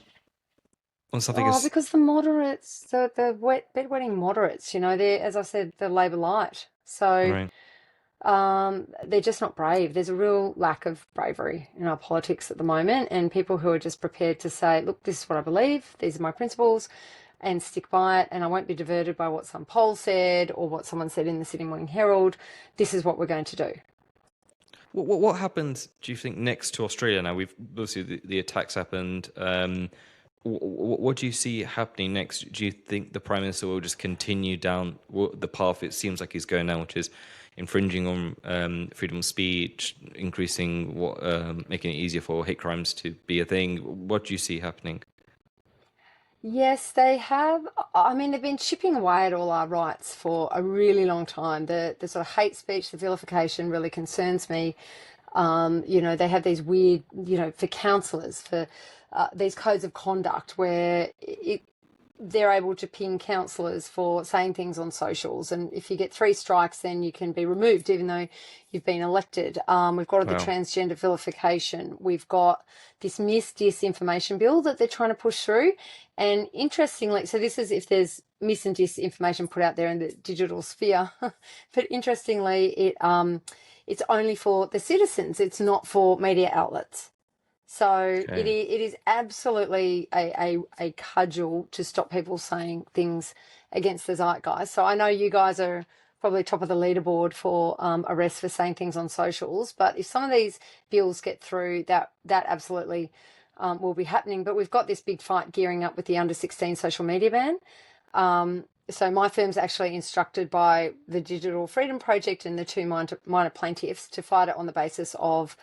something?
Because the moderates, the bedwetting moderates, they're, as I said, the Labor light. So they're just not brave. There's a real lack of bravery in our politics at the moment, and people who are just prepared to say, look, this is what I believe, these are my principles, and stick by it, and I won't be diverted by what some poll said or what someone said in the Sydney Morning Herald. This is what we're going to do.
What happens, do you think, next to Australia now? We've obviously the attacks happened. What do you see happening next? Do you think the Prime Minister will just continue down the path it seems like he's going down, which is infringing on freedom of speech, increasing making it easier for hate crimes to be a thing? What do you see happening?
Yes, they have. I mean, they've been chipping away at all our rights for a really long time. The sort of hate speech, the vilification really concerns me. They have these weird, for counsellors, for these codes of conduct where they're able to ping counsellors for saying things on socials. And if you get 3 strikes, then you can be removed, even though you've been elected. We've got the transgender vilification. We've got this disinformation bill that they're trying to push through. And interestingly, so this is if there's mis and disinformation put out there in the digital sphere. But interestingly, it's only for the citizens. It's not for media outlets. So it is absolutely a cudgel to stop people saying things against the zeitgeist. So I know you guys are probably top of the leaderboard for arrests for saying things on socials. But if some of these bills get through, that absolutely will be happening. But we've got this big fight gearing up with the under 16 social media ban. So my firm's actually instructed by the Digital Freedom Project and the two minor plaintiffs to fight it on the basis of,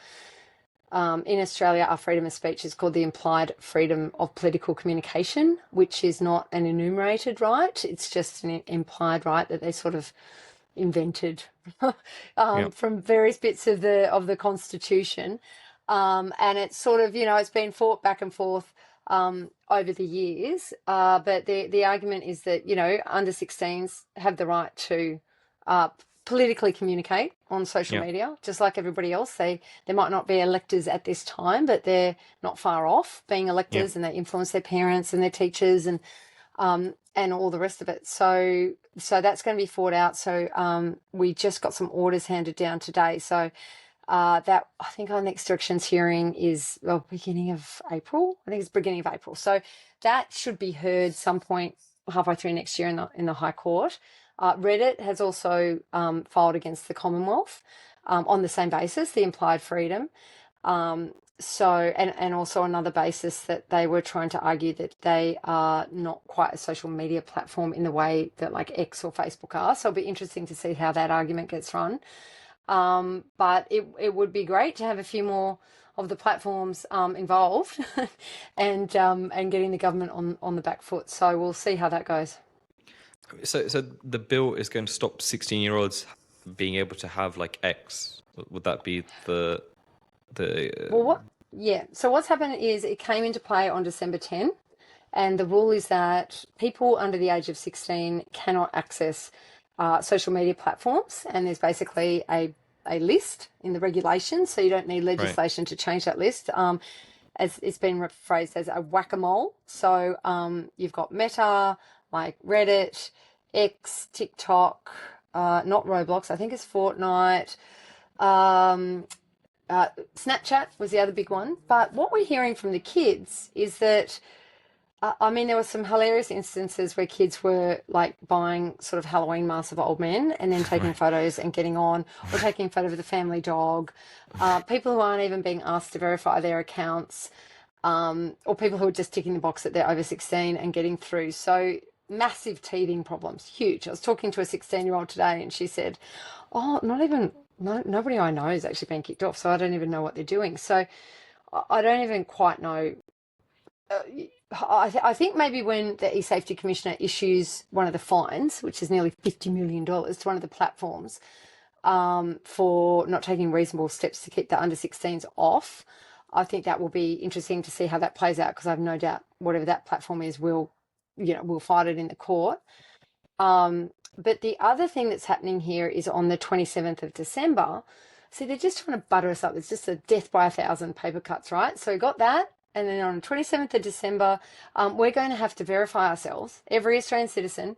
in Australia, our freedom of speech is called the implied freedom of political communication, which is not an enumerated right. It's just an implied right that they sort of invented
Yeah.
from various bits of the Constitution. And it's sort of, it's been fought back and forth over the years. But the argument is that, under 16s have the right to politically communicate on social
Yeah.
media, just like everybody else. They might not be electors at this time, but they're not far off being
Yeah.
electors, and they influence their parents and their teachers and all the rest of it. So that's going to be fought out. So we just got some orders handed down today. So that, I think our next directions hearing is beginning of April. I think it's beginning of April. So that should be heard some point halfway through next year in the High Court. Reddit has also filed against the Commonwealth on the same basis, the implied freedom. And also another basis that they were trying to argue that they are not quite a social media platform in the way that like X or Facebook are. So it'll be interesting to see how that argument gets run. But it would be great to have a few more of the platforms involved and getting the government on the back foot. So we'll see how that goes.
So the bill is going to stop 16-year-olds being able to have like X. Would that be the
Well, what? Yeah. So what's happened is it came into play on December 10, and the rule is that people under the age of 16 cannot access social media platforms, and there's basically a list in the regulations, so you don't need legislation to change that list. As it's been phrased as a whack-a-mole. So you've got Meta, like Reddit, X, TikTok, not Roblox, I think it's Fortnite. Snapchat was the other big one. But what we're hearing from the kids is that, there were some hilarious instances where kids were like buying sort of Halloween masks of old men and then taking photos and getting on, or taking a photo of the family dog. People who aren't even being asked to verify their accounts, or people who are just ticking the box that they're over 16 and getting through. So massive teething problems, huge. I was talking to a 16-year-old today and she said, oh, nobody I know is actually being kicked off, so I don't even know what they're doing. So I don't even quite know. I think maybe when the eSafety Commissioner issues one of the fines, which is nearly $50 million to one of the platforms for not taking reasonable steps to keep the under 16s off, I think that will be interesting to see how that plays out, because I have no doubt whatever that platform is, we'll fight it in the court. But the other thing that's happening here is on the 27th of December. See, they're just trying to butter us up. It's just a death by 1,000 paper cuts, right? So we got that. And then on the 27th of December, we're going to have to verify ourselves. Every Australian citizen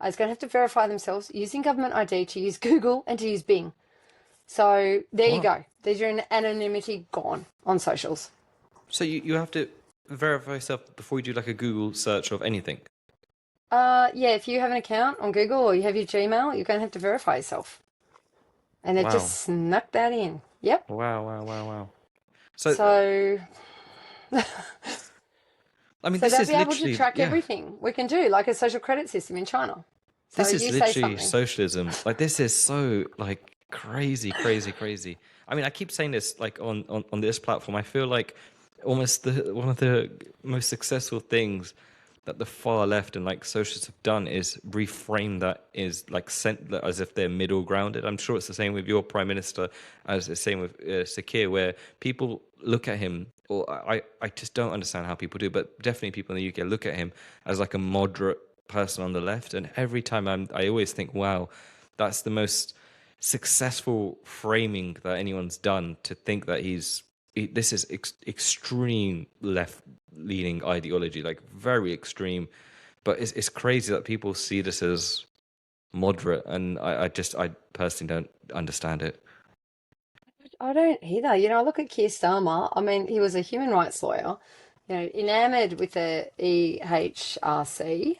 is going to have to verify themselves using government ID, to use Google and to use Bing. So there you go. There's your anonymity gone on socials.
So you have to verify yourself before you do like a Google search of anything?
Yeah, if you have an account on Google or you have your Gmail, you're going to have to verify yourself. And they've just snuck that in. Yep.
Wow.
So
I mean,
so
this
they'll
is
be able
literally
to track everything we can do, like a social credit system in China. So
this is
you say
literally
something.
socialism. Like, this is so like crazy. I mean, I keep saying this like on this platform. I feel like almost one of the most successful things that the far left and like socialists have done is reframe that is like as if they're middle grounded. I'm sure it's the same with your prime minister, as the same with Sakir, where people look at him, or I just don't understand how people do, but definitely people in the UK look at him as like a moderate person on the left. And every time I always think, wow, that's the most successful framing that anyone's done, to think that this is extreme left-leaning ideology, like very extreme. But it's crazy that people see this as moderate, and I personally don't understand it.
I don't either. I look at Keir Starmer. I mean, he was a human rights lawyer, enamored with the EHRC.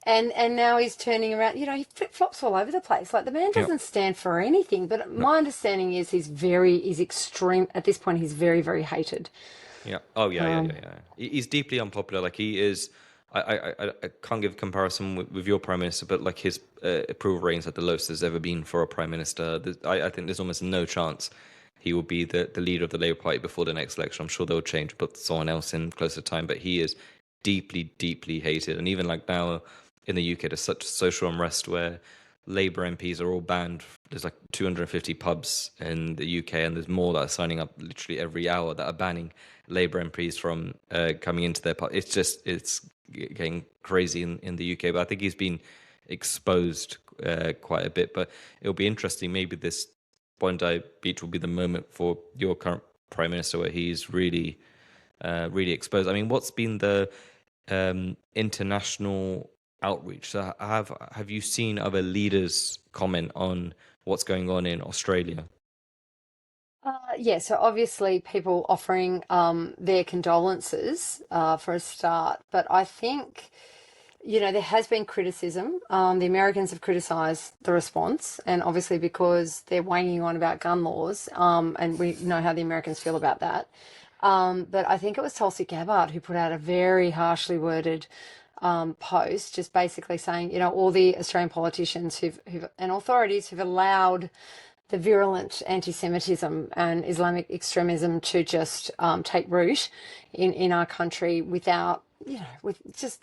And now he's turning around. He flip flops all over the place. Like the man
Yeah.
doesn't stand for anything. But
No.
my understanding is he's extreme at this point. He's very, very hated.
Yeah. Oh, yeah, yeah, yeah,
Um,
yeah. He's deeply unpopular. Like he is. I can't give a comparison with your prime minister, but like his approval ratings at the lowest there's ever been for a prime minister. I think there's almost no chance he will be the leader of the Labour Party before the next election. I'm sure they'll change, put someone else in closer time. But he is deeply, deeply hated. And even like now in the UK, there's such social unrest where Labour MPs are all banned. There's like 250 pubs in the UK, and there's more that are signing up literally every hour that are banning Labour MPs from coming into their pub. It's getting crazy in the UK. But I think he's been exposed quite a bit. But it'll be interesting. Maybe this Bondi Beach will be the moment for your current prime minister where he's really, really exposed. I mean, what's been the international outreach? So have you seen other leaders comment on what's going on in Australia?
yeah, so obviously people offering their condolences for a start, but I think there has been criticism. The Americans have criticised the response, and obviously because they're weighing on about gun laws, and we know how the Americans feel about that. But I think it was Tulsi Gabbard who put out a very harshly worded post, just basically saying, all the Australian politicians and authorities who've allowed the virulent anti-Semitism and Islamic extremism to just take root in our country without, with just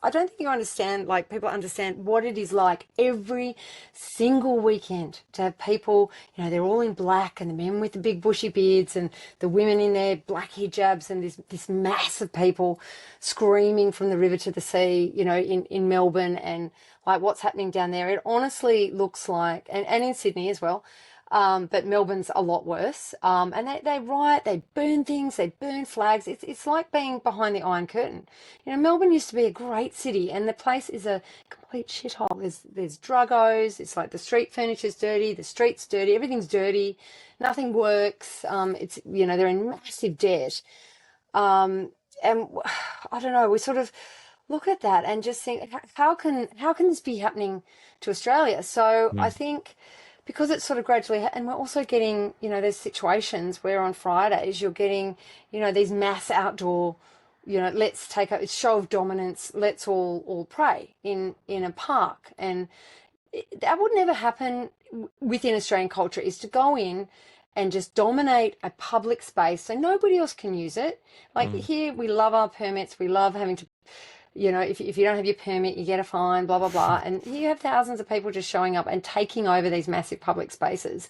I don't think you understand, like people understand what it is like every single weekend to have people, they're all in black and the men with the big bushy beards and the women in their black hijabs and this mass of people screaming from the river to the sea, in Melbourne and like what's happening down there. It honestly looks like, and in Sydney as well, but Melbourne's a lot worse. And they riot, they burn things, they burn flags. It's like being behind the Iron Curtain. Melbourne used to be a great city, and the place is a complete shithole. There's druggos. It's like the street furniture's dirty, the street's dirty, everything's dirty, nothing works. They're in massive debt. And I don't know. We sort of look at that and just think, how can this be happening to Australia? So I
Mm.
think because it's sort of gradually, and we're also getting, there's situations where on Fridays you're getting, these mass outdoor, let's take a show of dominance, let's all pray in a park. And that would never happen within Australian culture, is to go in and just dominate a public space so nobody else can use it. Like
Mm.
here, we love our permits. We love having to, if you don't have your permit, you get a fine, blah, blah, blah. And you have thousands of people just showing up and taking over these massive public spaces.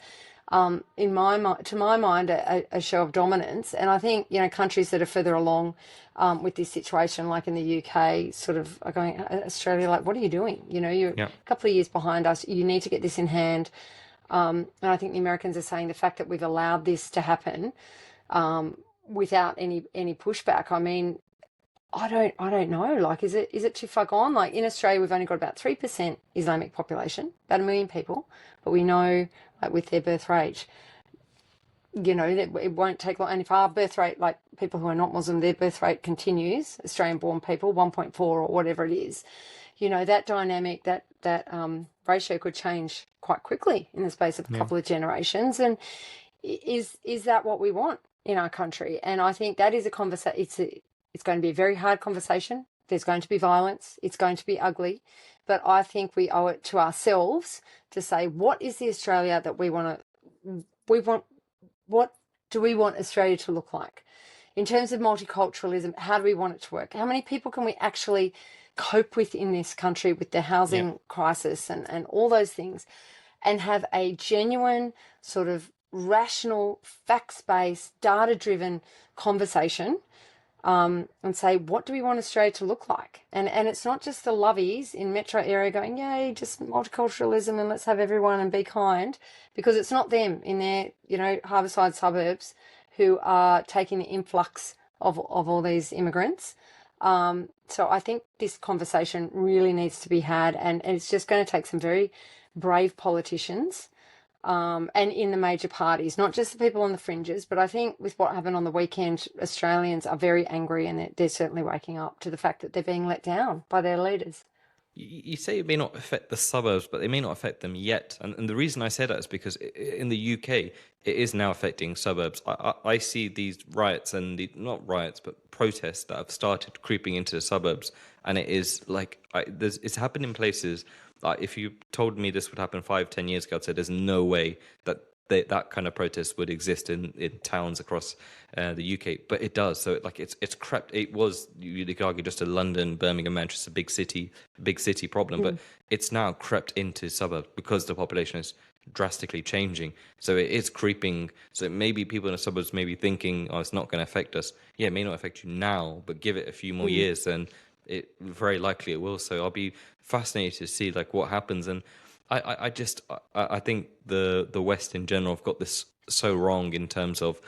To my mind, a show of dominance. And I think, countries that are further along with this situation, like in the UK, sort of are going, Australia, like, what are you doing? You're a
Yeah.
couple of years behind us. You need to get this in hand. And I think the Americans are saying the fact that we've allowed this to happen without any pushback. I mean, I don't know. Like, is it too far gone? Like in Australia, we've only got about 3% Islamic population, about 1 million people, but we know, like with their birth rate, that it won't take long. And if our birth rate, like people who are not Muslim, their birth rate continues, Australian-born people, 1.4 or whatever it is, that dynamic, that ratio could change quite quickly in the space of a
Yeah.
couple of generations. And is that what we want in our country? And I think that is a conversation. It's going to be a very hard conversation. There's going to be violence. It's going to be ugly. But I think we owe it to ourselves to say, what is the Australia that we want to, what do we want Australia to look like? In terms of multiculturalism, how do we want it to work? How many people can we actually cope with in this country with the
Yeah.
housing crisis and all those things, and have a genuine sort of rational, facts-based, data-driven conversation, and say, what do we want Australia to look like? And it's not just the lovies in metro area going, yay, just multiculturalism and let's have everyone and be kind, because it's not them in their, Harbourside suburbs who are taking the influx of all these immigrants. So I think this conversation really needs to be had, and it's just going to take some very brave politicians, and in the major parties, not just the people on the fringes. But I think with what happened on the weekend, Australians are very angry, and they're certainly waking up to the fact that they're being let down by their leaders.
You say it may not affect the suburbs, but they may not affect them yet. And the reason I say that is because in the UK, it is now affecting suburbs. I see these riots and not riots, but protests that have started creeping into the suburbs. And it is like, it's happened in places. Like if you told me this would happen 5, 10 years ago, I'd say there's no way that that kind of protest would exist in towns across the UK, but it does. So it's crept. It was, you could argue, just a London, Birmingham, Manchester, big city problem, but it's now crept into suburbs because the population is drastically changing. So it is creeping. So maybe people in the suburbs may be thinking, oh, it's not going to affect us. Yeah, it may not affect you now, but give it a few more years, then it very likely it will. So I'll be fascinated to see like what happens. And I think the West in general have got this so wrong in terms of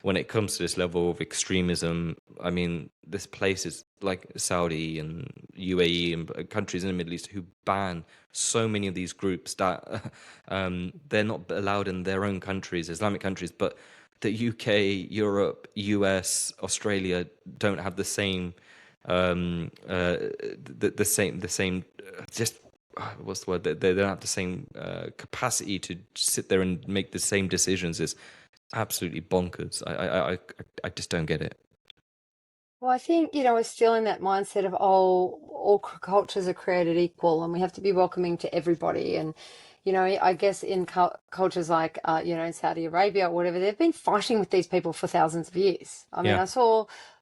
when it comes to this level of extremism. I mean, this places like Saudi and UAE and countries in the Middle East who ban so many of these groups that they're not allowed in their own countries, Islamic countries, but the UK, Europe, US, Australia don't have the same the same just what's the word? They don't have the same capacity to sit there and make the same decisions. It's absolutely bonkers. I just don't get it.
Well, I think, we're still in that mindset of, all cultures are created equal and we have to be welcoming to everybody. And, I guess in cultures like, in Saudi Arabia or whatever, they've been fighting with these people for thousands of years. I mean,
Yeah,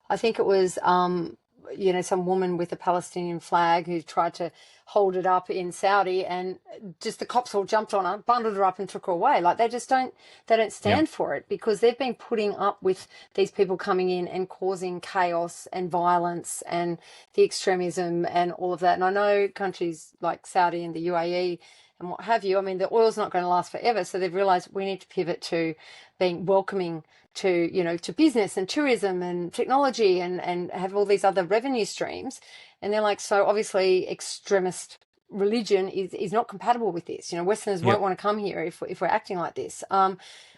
I think it was, some woman with a Palestinian flag who tried to hold it up in Saudi, and just the cops all jumped on her, bundled her up and took her away. Like they don't
yeah,
stand for it because they've been putting up with these people coming in and causing chaos and violence and the extremism and all of that. And I know countries like Saudi and the UAE and what have you, I mean, the oil's not going to last forever. So they've realized we need to pivot to being welcoming to, to business and tourism and technology and have all these other revenue streams. And they're like, so obviously extremist religion is not compatible with this. Westerners
yeah.
won't want to come here if we're acting like this.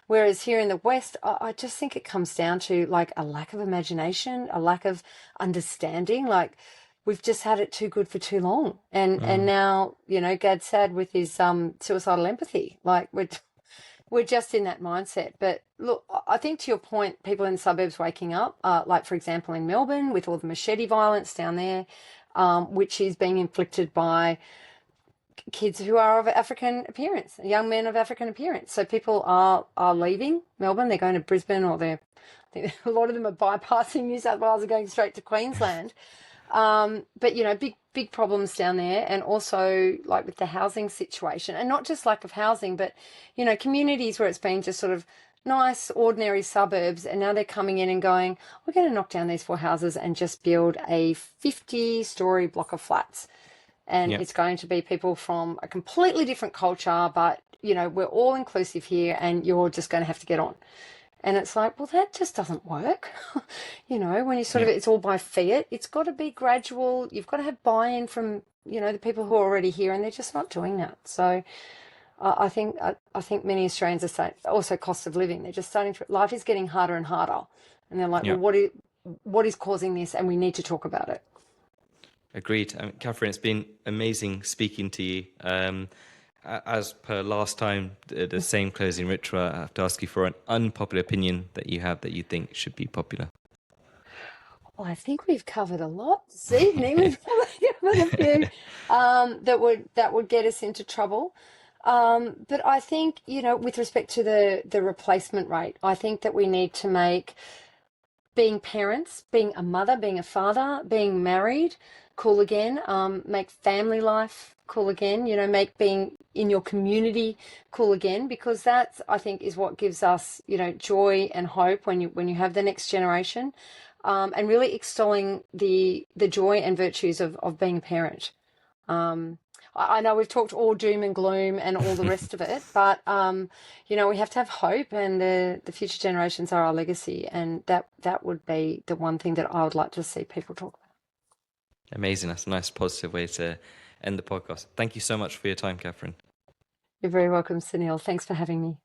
Whereas here in the West, I just think it comes down to like a lack of imagination, a lack of understanding. Like we've just had it too good for too long. And now, Gad's sad with his suicidal empathy. Like we're just in that mindset. But look, I think to your point, people in the suburbs waking up, like for example in Melbourne with all the machete violence down there, which is being inflicted by kids who are of African appearance, young men of African appearance. So people are leaving Melbourne. They're going to Brisbane, or I think a lot of them are bypassing New South Wales and going straight to Queensland. But big problems down there, and also like with the housing situation, and not just lack of housing, but communities where it's been just sort of nice, ordinary suburbs, and now they're coming in and going, we're going to knock down these 4 houses and just build a 50-story block of flats. And
Yeah.
it's going to be people from a completely different culture, but we're all inclusive here, and you're just going to have to get on. And it's like, well, that just doesn't work. When you sort of,
Yeah.
it's all by fiat. It's got to be gradual. You've got to have buy-in from, the people who are already here, and they're just not doing that. So I think many Australians are saying, also cost of living. They're just starting to, life is getting harder and harder. And they're like,
Yeah.
well, what is causing this? And we need to talk about it.
Agreed. Catherine, it's been amazing speaking to you. As per last time, the same closing ritual, I have to ask you for an unpopular opinion that you have that you think should be popular.
Well, I think we've covered a lot this evening. We've covered a few that would get us into trouble. But I think, with respect to the replacement rate, I think that we need to make being parents, being a mother, being a father, being married cool again, make family life cool again, make being in your community cool again, because that, I think, is what gives us, joy and hope when you have the next generation, and really extolling the joy and virtues of being a parent. I know we've talked all doom and gloom and all the rest of it, but we have to have hope, and the future generations are our legacy, and that would be the one thing that I would like to see people talk about.
Amazing. That's a nice positive way to end the podcast. Thank you so much for your time, Catherine.
You're very welcome, Sunil. Thanks for having me.